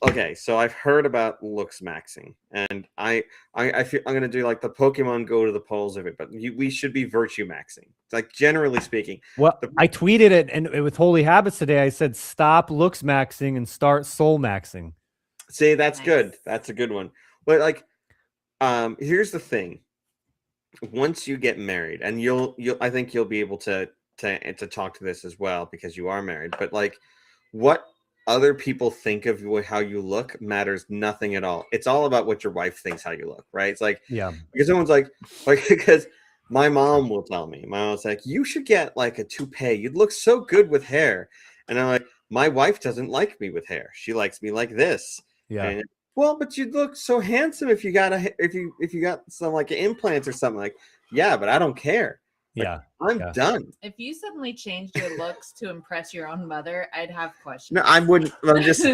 Okay, so I've heard about looks maxing, and I feel I'm gonna do like the Pokemon Go to the polls of it, but we should be virtue maxing. Like generally speaking. Well, I tweeted it and with Holy Habits today. I said stop looks maxing and start soul maxing. See, that's Nice. good. That's a good one. But like, here's the thing. Once you get married, and I think you'll be able to talk to this as well because you are married. But like, what other people think of how you look matters nothing at all. It's all about what your wife thinks how you look, right? It's like, Yeah. because someone's like because my mom will tell me, my mom's like, you should get like a toupee. You'd look so good with hair. And I'm like, my wife doesn't like me with hair. She likes me like this. Yeah. And, well, but you'd look so handsome if you got if you got some like implants or something. Like, yeah, but I don't care. Like, Yeah. I'm Yeah. done. If you suddenly changed your looks to impress your own mother, I'd have questions. No, I wouldn't. I'm just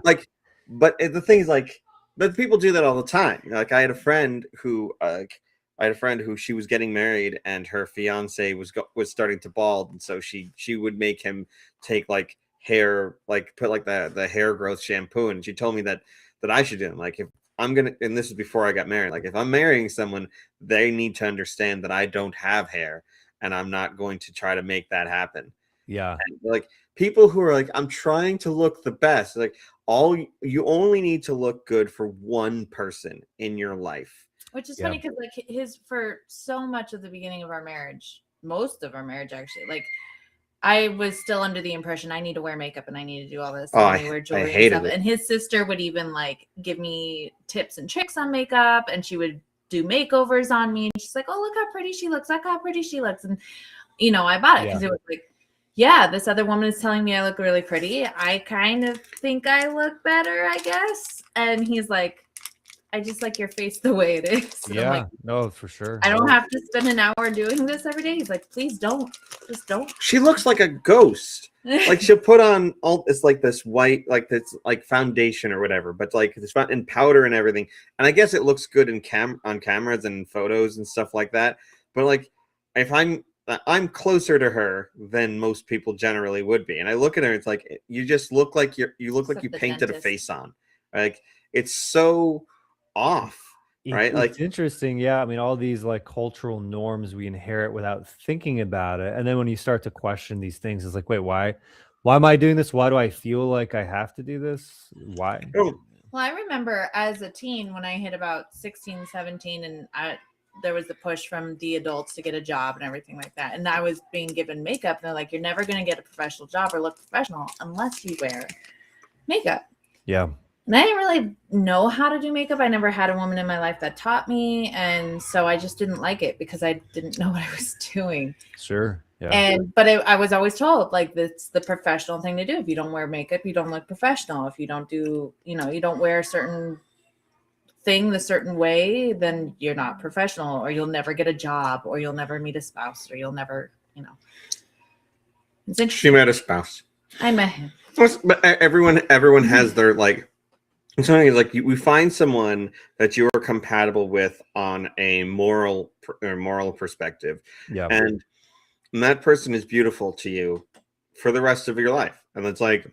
like, but the thing is, like, but people do that all the time. Like, I had a friend who she was getting married, and her fiance was starting to bald, and so she would make him take like hair, like put like the hair growth shampoo, and she told me that I should do it. Like, if I'm gonna, and this is before I got married. Like, if I'm marrying someone, they need to understand that I don't have hair, and I'm not going to try to make that happen. Yeah. And, like, people who are like, I'm trying to look the best. Like, you only need to look good for one person in your life. Which is Yeah. funny because like for so much of the beginning of our marriage, most of our marriage actually, like I was still under the impression I need to wear makeup and I need to do all this. Oh, and I wear jewelry hated and stuff. it. And his sister would even like give me tips and tricks on makeup, and she would do makeovers on me. And she's like, "Oh, look how pretty she looks! Look how pretty she looks!" And you know, I bought it because it was like, yeah, this other woman is telling me I look really pretty. I kind of think I look better, I guess. And he's like, I just like your face the way it is. And I'm Yeah. like, No, for sure. I don't have to spend an hour doing this every day. He's like, please don't. Just don't. She looks like a ghost. Like, she'll put on it's like this white, like this like foundation or whatever, but like this in powder and everything. And I guess it looks good on cameras and photos and stuff like that. but like if I'm closer to her than most people generally would be, and I look at her, it's like you just look like you look like Except you the painted a dentist. face on, like it's so off, right? It's Like interesting, yeah. I mean, all these like cultural norms we inherit without thinking about it, and then when you start to question these things, it's like, wait, why am I doing this? Why do I feel like I have to do this? Why? oh, Well, I remember as a teen when I hit about 16, 17, and there was the push from the adults to get a job and everything like that. And I was being given makeup. And they're like, you're never going to get a professional job or look professional unless you wear makeup. Yeah. And I didn't really know how to do makeup. I never had a woman in my life that taught me. And so I just didn't like it because I didn't know what I was doing. Sure. Yeah. But I was always told like that's the professional thing to do. If you don't wear makeup, you don't look professional. If you don't do, you don't wear a certain thing the certain way, then you're not professional, or you'll never get a job, or you'll never meet a spouse, or you'll never, It's she interesting. met a spouse. I met him. But everyone has their like. Something is like we find someone that you are compatible with on a moral perspective, Yeah. and that person is beautiful to you for the rest of your life. And it's like,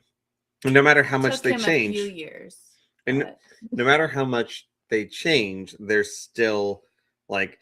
no matter how much Took they him change, a few years. and but- no matter how much they change, they're still like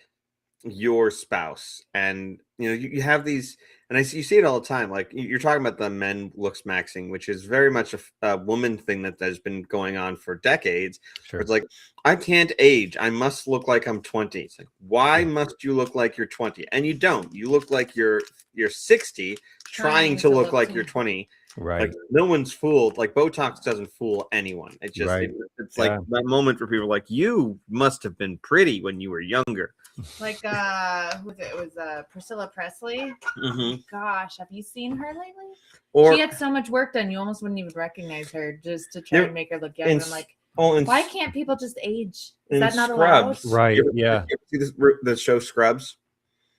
your spouse. And you have these, and you see it all the time. Like you're talking about the men looks maxing, which is very much a woman thing that has been going on for decades. Sure. It's like, I can't age, I must look like I'm 20. It's like, why must you look like you're 20? And you don't. You look like you're 60 trying to look like you're 20. Right. Like no one's fooled. Like Botox doesn't fool anyone. It just Right. it's like that moment where people are like, you must have been pretty when you were younger. Like it was Priscilla Presley. Mm-hmm. Gosh, have you seen her lately? Or She had so much work done, you almost wouldn't even recognize her just to try There- and make her look younger. in I'm like, and why can't people just age? Is in that not allowed? Scrubs, Right. you ever- Yeah. you ever see the show Scrubs?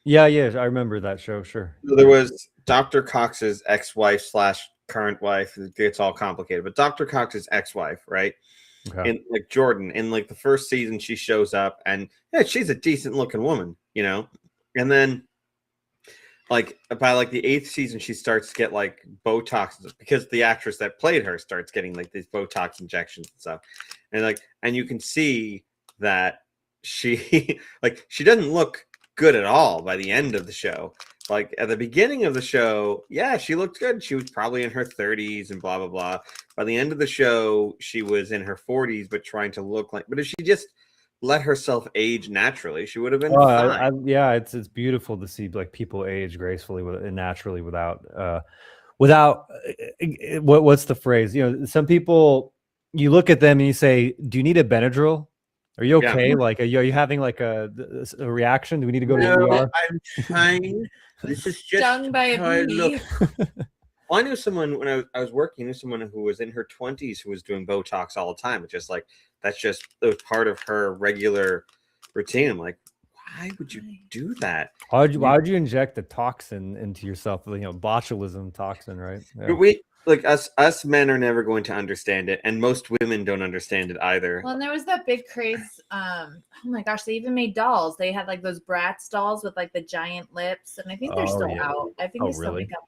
Yeah. I remember that show. Sure. So there was Dr. Cox's ex-wife / current wife. It gets all complicated, but Dr. Cox's ex-wife, right? Okay. And like Jordan, in like the first season, she shows up, and yeah, she's a decent looking woman, and then like by like the 8th season, she starts to get like Botox because the actress that played her starts getting like these Botox injections and stuff, and you can see that she she doesn't look good at all by the end of the show. Like at the beginning of the show, yeah, she looked good. She was probably in her 30s and blah blah blah. By the end of the show, she was in her 40s, but trying to look like. But if she just let herself age naturally, she would have been fine. Yeah, it's beautiful to see like people age gracefully and naturally without what's the phrase? Some people, you look at them and you say, "Do you need a Benadryl? Are you Yeah. okay? Like, are you having like a reaction? Do we need to go to the No, ER?" I'm trying. This is just Stung by how I a bee. look. Well, I knew someone when I was working. I knew someone who was in her 20s who was doing Botox all the time. It's just like it was part of her regular routine. I'm like, why would you do that? Why would you inject the toxin into yourself? Botulism toxin, right? Yeah. But we like us men are never going to understand it, and most women don't understand it either. Well, and there was that big craze. Oh my gosh, they even made dolls. They had like those Bratz dolls with like the giant lips, and I think they're Oh, still yeah. out. I think Oh, they still really? make them.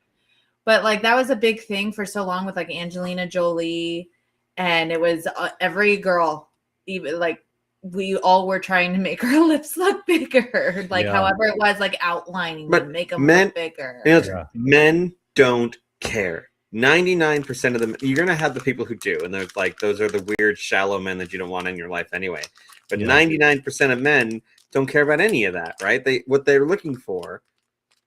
But like that was a big thing for so long with like Angelina Jolie, and it was every girl, even like we all were trying to make our lips look bigger, like Yeah. however it was, like outlining But them, make them men- look bigger. Yeah. Men don't care. 99% of them, you're gonna have the people who do, and those are the weird, shallow men that you don't want in your life anyway. But Yeah. 99% of men don't care about any of that, right? What they're looking for,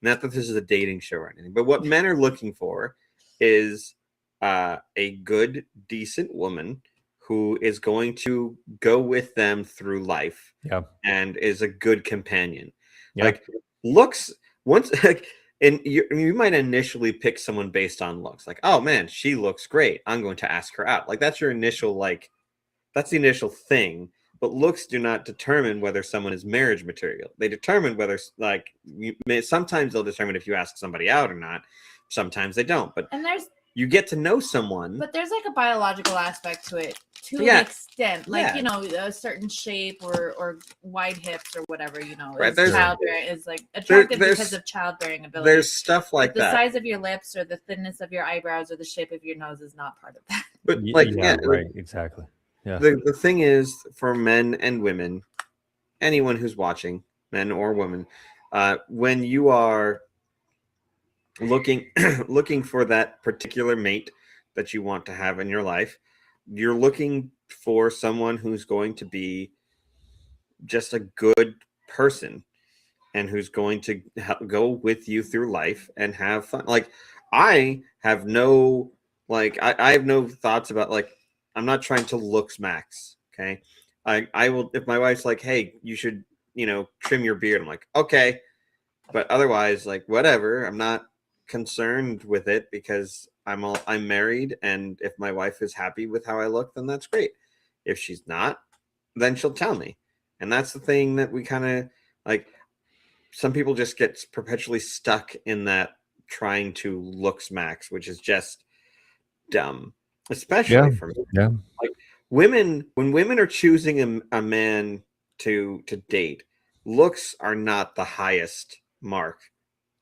not that this is a dating show or anything, but what men are looking for is a good, decent woman who is going to go with them through life, Yeah. and is a good companion. Yeah. Like looks once like. And you might initially pick someone based on looks, like, oh man, she looks great, I'm going to ask her out. Like that's your initial that's the initial thing. But looks do not determine whether someone is marriage material. They determine whether sometimes they'll determine if you ask somebody out or not. Sometimes they don't. But And you get to know someone. there's like a biological aspect to it to Yeah. an extent, like Yeah. you know, a certain shape or wide hips or whatever, you know, Right, is there's- childbearing is like attractive there's- because of childbearing ability. There's stuff like the that. size of your lips or the thinness of your eyebrows or the shape of your nose is not part of that. But like, yeah, right, exactly. Yeah. the thing is, for men and women, anyone who's watching, men or women, when you are looking looking for that particular mate that you want to have in your life, you're looking for someone who's going to be just a good person and who's going to go with you through life and have fun. Like, I have no I have no thoughts about, like, I'm not trying to looks max. Okay, I will, if my wife's like, hey, you should, trim your beard, I'm like, okay, but otherwise, like, whatever. I'm not concerned with it because I'm married, and if my wife is happy with how I look, then that's great. If she's not, then she'll tell me. And that's the thing that we kind of like. Some people just get perpetually stuck in that trying to looks max, which is just dumb, especially for me. Yeah. Like, women, when women are choosing a man to date, looks are not the highest mark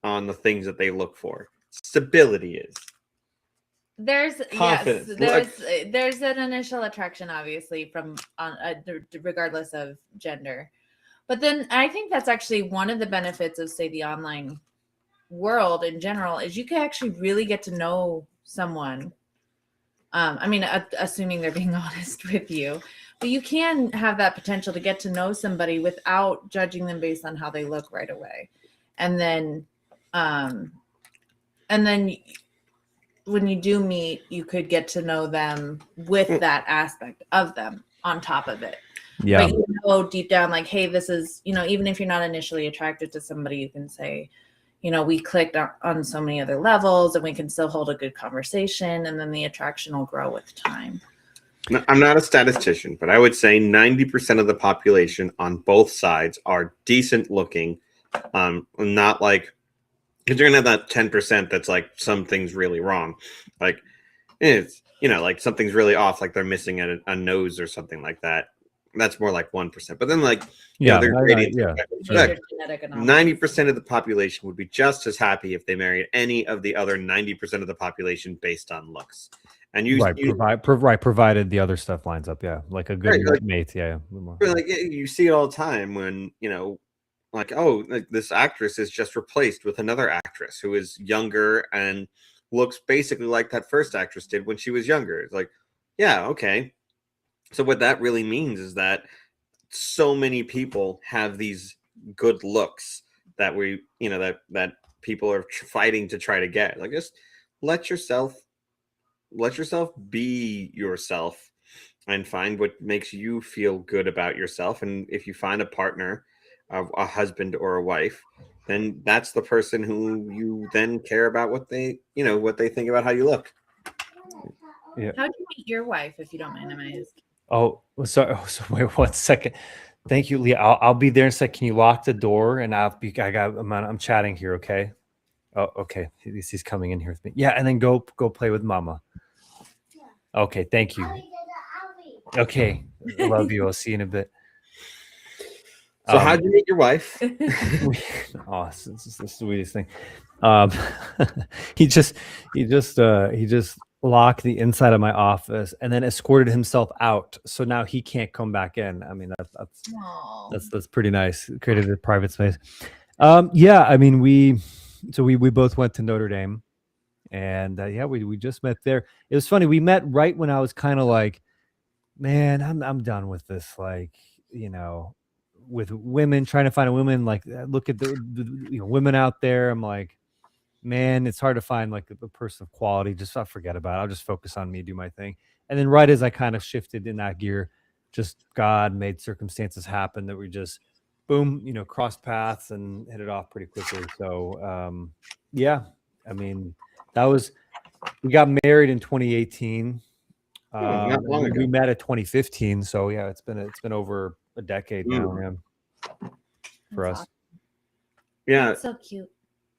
on the things that they look for. Stability is. There's Confidence. there's an initial attraction, obviously, from regardless of gender. But then I think that's actually one of the benefits of, say, the online world in general, is you can actually really get to know someone. I mean, assuming they're being honest with you, but you can have that potential to get to know somebody without judging them based on how they look right away. And then when you do meet, you could get to know them with that aspect of them on top of it. Yeah. But you know deep down, like, hey, this is, even if you're not initially attracted to somebody, you can say, we clicked on so many other levels and we can still hold a good conversation, and then the attraction will grow with time. I'm not a statistician, but I would say 90% of the population on both sides are decent looking. Not like, because you're gonna have that 10% that's like something's really wrong. Like, it's, like something's really off, like they're missing a nose or something like that. That's more like 1%. But then, like, they're gradient. yeah. Major genetic anomalies. 90% of the population would be just as happy if they married any of the other 90% of the population based on looks. And provided the other stuff lines up. Yeah, like a good mate. Yeah. Like, you see it all the time when, like, oh, like, this actress is just replaced with another actress who is younger and looks basically like that first actress did when she was younger. It's like, yeah, okay. So what that really means is that so many people have these good looks that that people are fighting to try to get. Like, just let yourself be yourself and find what makes you feel good about yourself. And if you find a partner, a husband or a wife, then that's the person who you then care about what they think about how you look. Yeah. How'd you meet your wife, if you don't mind me asking? Oh, sorry. Oh, so wait 1 second. Thank you, Leah. I'll be there in a sec. Can you lock the door? And I'm chatting here. Okay. Oh, okay. He's coming in here with me. Yeah, and then go play with Mama. Okay. Thank you. Okay. I love you. I'll see you in a bit. So how'd you meet your wife? Oh, this is the sweetest thing. He just locked the inside of my office and then escorted himself out. So now he can't come back in. I mean, that's pretty nice. Created a private space. Yeah, I mean, we both went to Notre Dame, and we just met there. It was funny. We met right when I was kind of like, man, I'm done with this. Like, with women, trying to find a woman, like, look at the women out there. I'm like, man, it's hard to find like a person of quality. Just I'll forget about it. I'll just focus on me, do my thing. And then right as I kind of shifted in that gear, just God made circumstances happen that we just boom, crossed paths and hit it off pretty quickly. So yeah, I mean, we got married in 2018. Not long ago. We met at 2015. So yeah, it's been over a decade now, man. For us. Awesome. Yeah. That's so cute.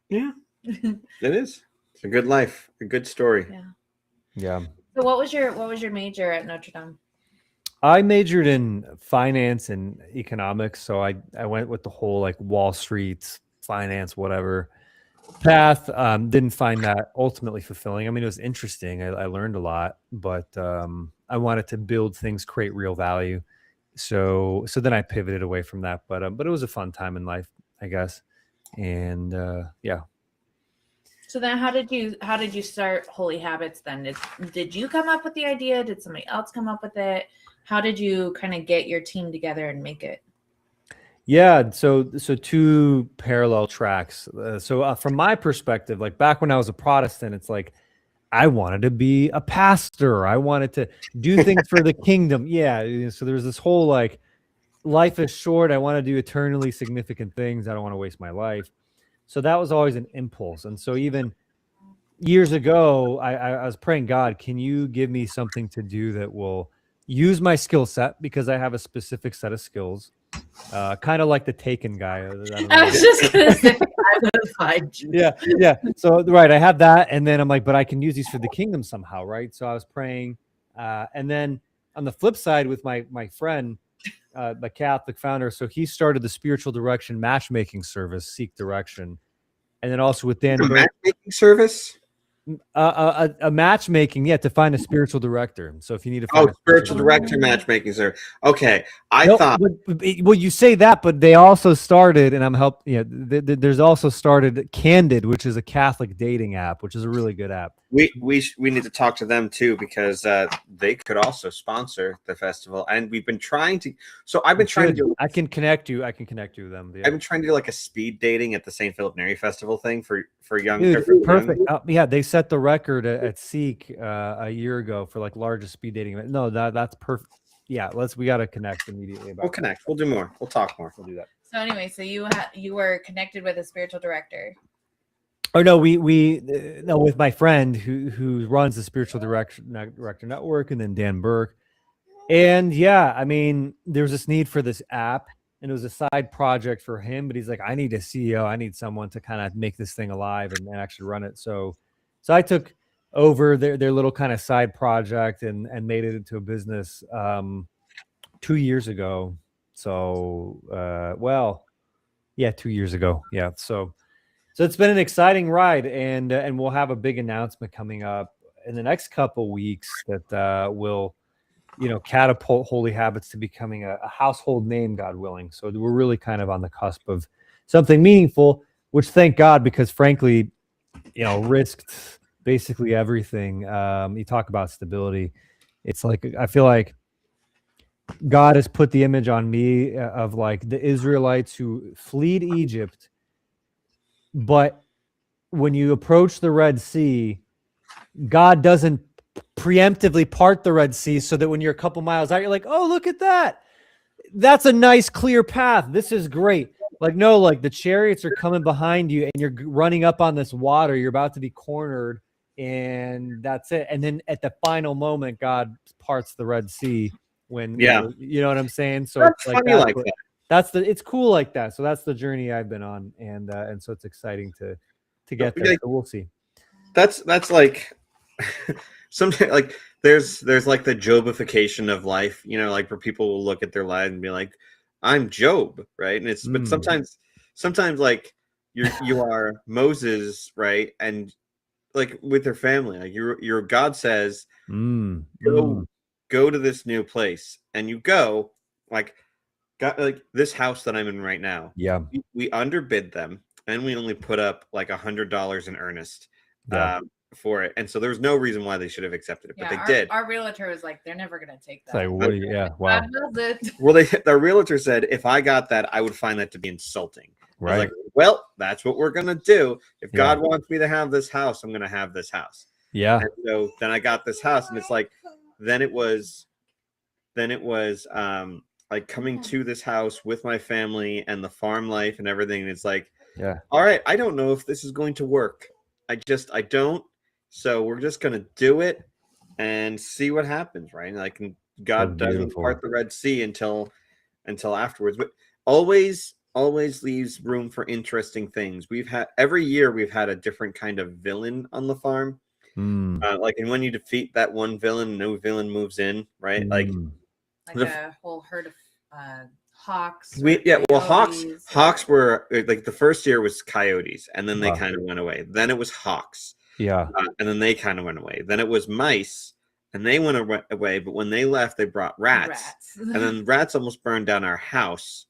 Yeah. It is. It's a good life, a good story. Yeah. Yeah. So what was your major at Notre Dame? I majored in finance and economics, so I went with the whole like Wall Street finance, whatever path. Didn't find that ultimately fulfilling. I mean, it was interesting. I learned a lot, but I wanted to build things, create real value. So then I pivoted away from that. But it was a fun time in life, I guess. And yeah. So then how did you start Holy Habits then? Did you come up with the idea? Did somebody else come up with it? How did you kind of get your team together and make it? Yeah, so two parallel tracks. From my perspective, like back when I was a Protestant, it's like I wanted to be a pastor. I wanted to do things for the kingdom. Yeah, so there's this whole like life is short. I want to do eternally significant things. I don't want to waste my life. So that was always an impulse. And so even years ago, I was praying, God, can you give me something to do that will use my skill set because I have a specific set of skills. Kind of like the Taken guy. I don't know. I was just gonna say I would have find you. Yeah. So right, I have that, and then I'm like, but I can use these for the kingdom somehow, right? So I was praying, and then on the flip side, with my friend, the Catholic founder, so he started the spiritual direction matchmaking service, Seek Direction, and then also with Dan A Burke, matchmaking service. a matchmaking, yeah, to find a spiritual director. So if you need to find Oh, a spiritual director matchmaking service. Okay, I No, thought. well, you say that, but they also started, and I'm help. Yeah, there's also started Candid, which is a Catholic dating app, which is a really good app. We need to talk to them too because they could also sponsor the festival, and we've been trying to. So I've been trying to do. I can connect you. I can connect you with them. Yeah. I've been trying to do like a speed dating at the St. Philip Neri Festival thing for young. Dude, for young- perfect. Yeah, they set the record at Seek a year ago for like largest speed dating event. No, that's perfect. Yeah, we got to connect immediately about. We'll connect. We'll do more. We'll talk more. We'll do that. So anyway, so you were connected with a spiritual director. Oh no, we no, with my friend who runs the spiritual director network, and then Dan Burke. And yeah, I mean, there's this need for this app, and it was a side project for him, but he's like, I need a CEO. I need someone to kind of make this thing alive and actually run it. So I took over their little kind of side project and made it into a business 2 years ago. So well, yeah, 2 years ago. Yeah. So it's been an exciting ride, and we'll have a big announcement coming up in the next couple weeks that will, catapult Holy Habits to becoming a household name, God willing. So we're really kind of on the cusp of something meaningful, which thank God, because frankly, risked basically everything. You talk about stability. It's like, I feel like God has put the image on me of like the Israelites who fled Egypt, but when you approach the Red Sea, God doesn't preemptively part the Red Sea so that when you're a couple miles out, you're like, oh, look at that. That's a nice, clear path. This is great. Like, no, like the chariots are coming behind you and you're running up on this water. You're about to be cornered, and that's it. And then at the final moment, God parts the Red Sea when, you know what I'm saying? So That's it's like, funny like that. it's cool like that. So that's the journey I've been on. And so it's exciting to get there. So we'll see. That's like sometimes like there's like the Jobification of life, like where people will look at their lives and be like, I'm Job, right? And it's but sometimes like you are Moses, right? And like with their family, like your God says, go to this new place, and you go like this house that I'm in right now. Yeah, we underbid them, and we only put up like $100 in earnest for it, and so there was no reason why they should have accepted it, but they did. Our realtor was like, they're never gonna take that. Like, what do you? Yeah, wow. Well, the realtor said if I got that, I would find that to be insulting. Right. I was like, well, that's what we're gonna do. If God wants me to have this house, I'm gonna have this house. Yeah. And so then I got this house, and it's like, then it was like coming to this house with my family and the farm life and everything. And it's like, all right, I don't know if this is going to work. I don't. So we're just gonna do it and see what happens, right? Like, God doesn't part the Red Sea until afterwards, but always leaves room for interesting things. Every year we've had a different kind of villain on the farm. Like, and when you defeat that one villain, no villain moves in, right? Like like The- a whole herd of hawks. or Well, coyotes hawks or- were like the first year was coyotes, and then they Wow. kind of went away. Then it was hawks, Yeah. and then they kind of went away. Then it was mice, and they went away. But when they left, they brought rats, and then rats almost burned down our house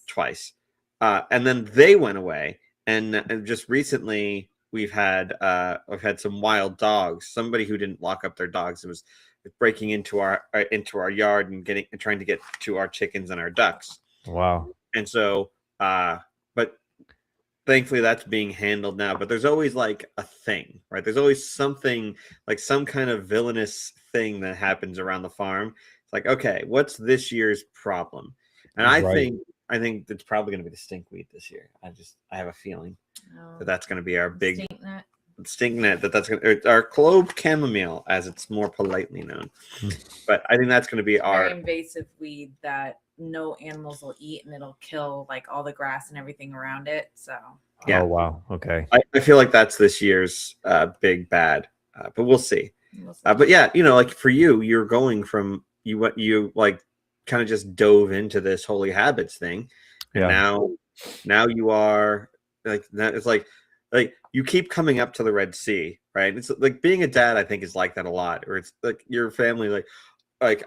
twice. and then they went away. And just recently, we've had some wild dogs. Somebody who didn't lock up their dogs and was breaking into our yard and trying to get to our chickens and our ducks. Wow. And so, but thankfully that's being handled now. But there's always like a thing, right? There's always something, like some kind of villainous thing that happens around the farm. It's like, okay, what's this year's problem? And I Right. think it's probably going to be the stinkweed this year. I have a feeling Oh, that that's going to be our big stink net. stinknet. That's going to our clove chamomile, as it's more politely known. Hmm. But I think that's going to be Very our invasive weed that no animals will eat, and it'll kill like all the grass and everything around it. So Yeah. Oh wow. Okay. I feel like that's this year's big bad, but we'll see. we'll see. But yeah, like for you're going from you like kind of just dove into this holy habits thing, and Yeah. now you are like that. It's like you keep coming up to the Red Sea, right? It's like being a dad. I think is like that a lot, or it's like your family like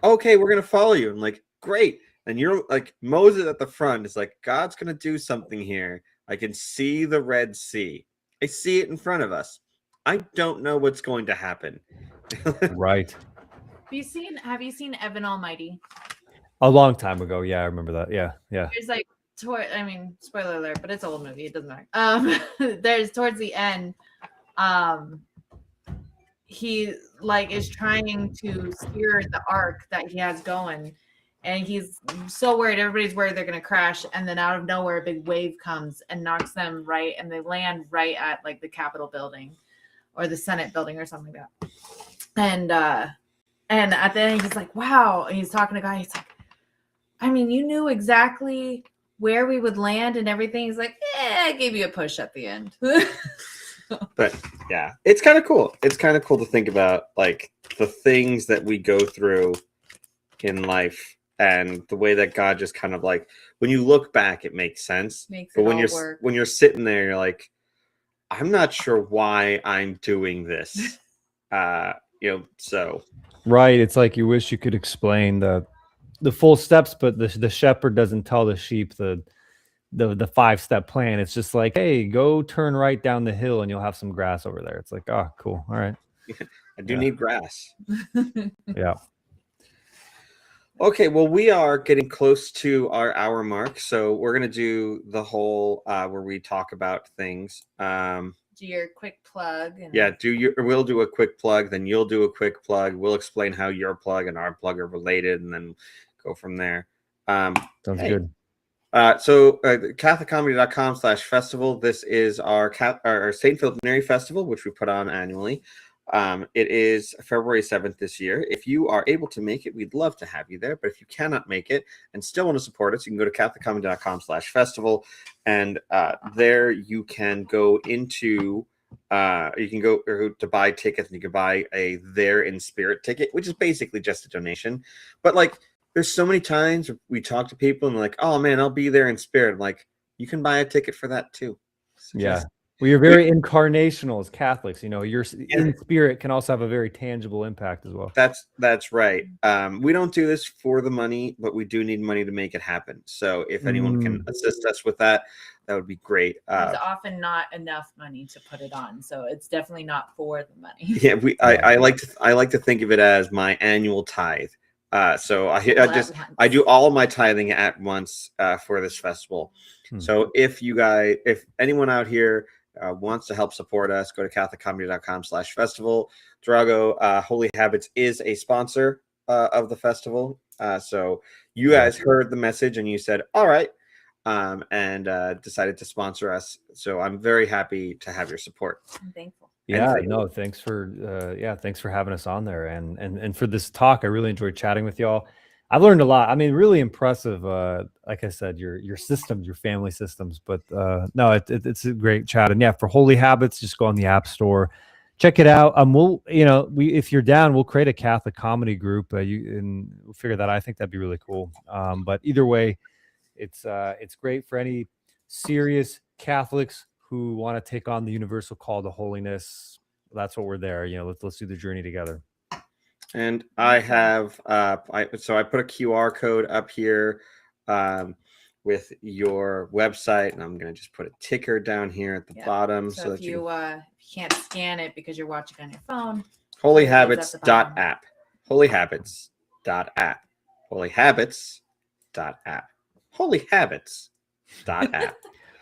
okay, we're gonna follow you, and like great, and you're like Moses at the front. It's like God's gonna do something here. I can see the Red Sea. I see it in front of us. I don't know what's going to happen. Right. Have you seen Evan Almighty? A long time ago. Yeah, I remember that. Yeah. Yeah. There's like spoiler alert, but it's an old movie, it doesn't matter. There's towards the end, he like is trying to steer the arc that he has going, and he's so worried, everybody's worried they're gonna crash, and then out of nowhere a big wave comes and knocks them right, and they land right at like the Capitol building or the Senate building or something like that. And at the end he's like, wow, and he's talking to a guy, he's like, I mean, you knew exactly where we would land and everything. He's like, I gave you a push at the end. But yeah, it's kind of cool. It's kind of cool to think about like the things that we go through in life and the way that God just kind of like, when you look back, it makes sense. Makes But it when all you're work. when you're sitting there, you're like, I'm not sure why I'm doing this. So Right. It's like you wish you could explain the full steps, but the shepherd doesn't tell the sheep the 5-step plan. It's just like, hey, go turn right down the hill and you'll have some grass over there. It's like, oh, cool. All right. I do Yeah. need grass. Yeah. Okay, well, we are getting close to our hour mark, so we're gonna do the whole where we talk about things. Do your quick plug. And Yeah, we'll do a quick plug, then you'll do a quick plug. We'll explain how your plug and our plug are related, and then go from there. Sounds Hey. good. So CatholicComedy.com/festival. This is our St. Philip Neri Festival, which we put on annually. It is February 7th this year. If you are able to make it, we'd love to have you there. But if you cannot make it and still want to support us, you can go to CatholicComedy.com/festival, and there you can go into you can go to buy tickets, and you can buy a There in Spirit ticket, which is basically just a donation. But like, there's so many times we talk to people and they're like, oh man, I'll be there in spirit. I'm like, you can buy a ticket for that too. So Yeah. just- We are very incarnational as Catholics. Your in spirit can also have a very tangible impact as well. That's right. We don't do this for the money, but we do need money to make it happen. So if anyone can assist us with that, that would be great. there's often not enough money to put it on, so it's definitely not for the money. Yeah, I like to think of it as my annual tithe. So I do all of my tithing at once for this festival. So if anyone out here wants to help support us, go to CatholicComedy.com/festival. Drago, Holy Habits is a sponsor of the festival. So you guys heard the message and you said, all right, and decided to sponsor us. So I'm very happy to have your support. I'm thankful. Yeah, Anything. no, thanks for having us on there and for this talk. I really enjoyed chatting with y'all. I've learned a lot. I mean, really impressive. Like I said, your systems, your family systems. But no, it's a great chat. And yeah, for Holy Habits, just go on the App Store, check it out. We'll, if you're down, we'll create a Catholic comedy group. And we'll figure that out. I think that'd be really cool. But either way, it's great for any serious Catholics who want to take on the universal call to holiness. That's what we're there. Let's do the journey together. And I have I put a QR code up here with your website, and I'm going to just put a ticker down here at the bottom. So if you can't scan it because you're watching on your phone, holyhabits.app. Holyhabits.app. Holyhabits.app. Holyhabits.app.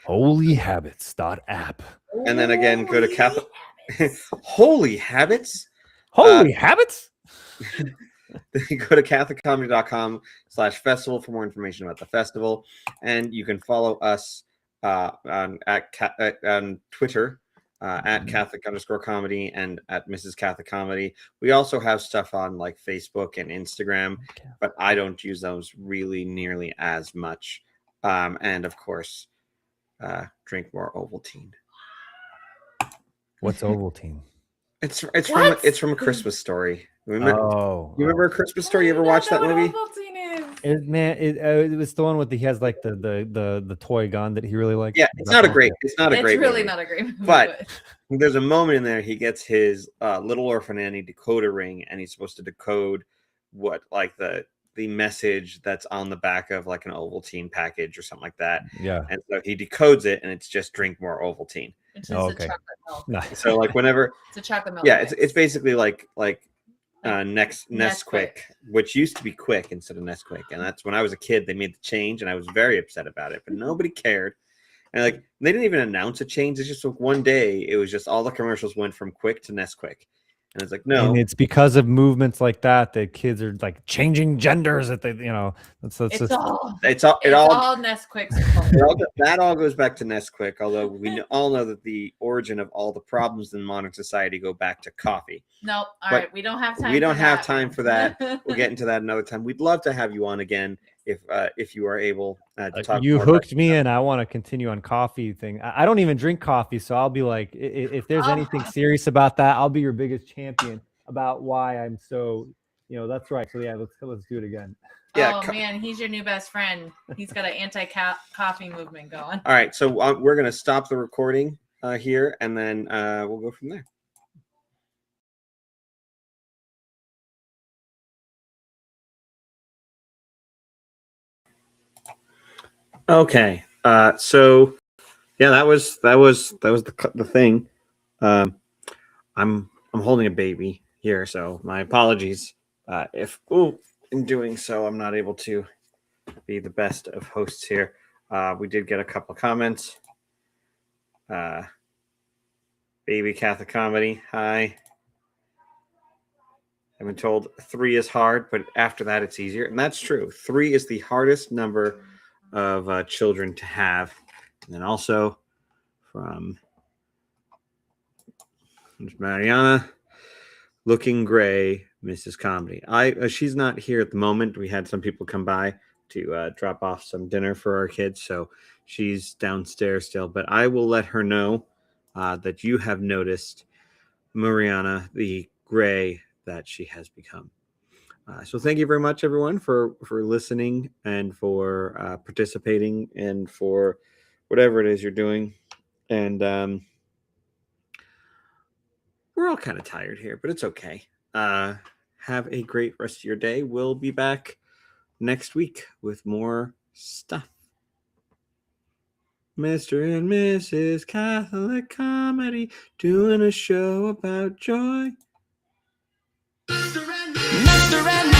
Holyhabits.app. And then again, go to Catholic. Holy Habits. Holy Habits. Go to catholiccomedy.com/festival for more information about the festival, and you can follow us on Twitter at Catholic_comedy and at Mrs. Catholic Comedy. We also have stuff on like Facebook and Instagram, but I don't use those really nearly as much. And of course, drink more Ovaltine. What's Ovaltine? It's from A Christmas Story. Remember? Oh, you remember A Christmas Story? You ever watched that movie? It was the one with he has like the toy gun that he really likes. Yeah, it's not a great really movie. not a great movie. But there's a moment in there he gets his Little Orphan Annie decoder ring, and he's supposed to decode what like the message that's on the back of like an Ovaltine package or something like that. Yeah. And so he decodes it, and it's just drink more Ovaltine. It's just a chocolate milk. Nice. So like whenever It's a chocolate milk. yeah, it's basically like Nesquik, which used to be Quick instead of Nesquik, and that's when I was a kid. They made the change, and I was very upset about it, but nobody cared. And like they didn't even announce a change. It's just like one day it was just all the commercials went from Quick to Nesquik, and it's like no, and it's because of movements like that kids are like changing genders. That It's all Nesquik. that all goes back to Nesquik. Although we all know that the origin of all the problems in modern society go back to coffee. Nope. All right, we don't have time. We don't have time for that. We'll get into that another time. We'd love to have you on again if you are able to talk. You hooked me in. I want to continue on coffee thing. I don't even drink coffee, so I'll be like, if there's anything serious about that, I'll be your biggest champion about why I'm so. That's right. So yeah, let's do it again. Yeah. Man, he's your new best friend. He's got an anti-coffee movement going. All right, so we're gonna stop the recording here, and then we'll go from there. Okay, so yeah, that was the thing. I'm holding a baby here, so my apologies if in doing so I'm not able to be the best of hosts here. We did get a couple of comments. Baby Catholic Comedy, hi. I've been told 3 is hard, but after that it's easier, and that's true. 3 is the hardest number of children to have. And then also from Mariana, looking gray, Mrs. Comedy. She's not here at the moment. We had some people come by to drop off some dinner for our kids, so she's downstairs still. But I will let her know that you have noticed, Mariana, the gray that she has become. So thank you very much, everyone, for listening and for participating and for whatever it is you're doing. And we're all kind of tired here, but it's okay. Have a great rest of your day. We'll be back next week with more stuff. Mr. and Mrs. Catholic Comedy doing a show about joy. Mr. and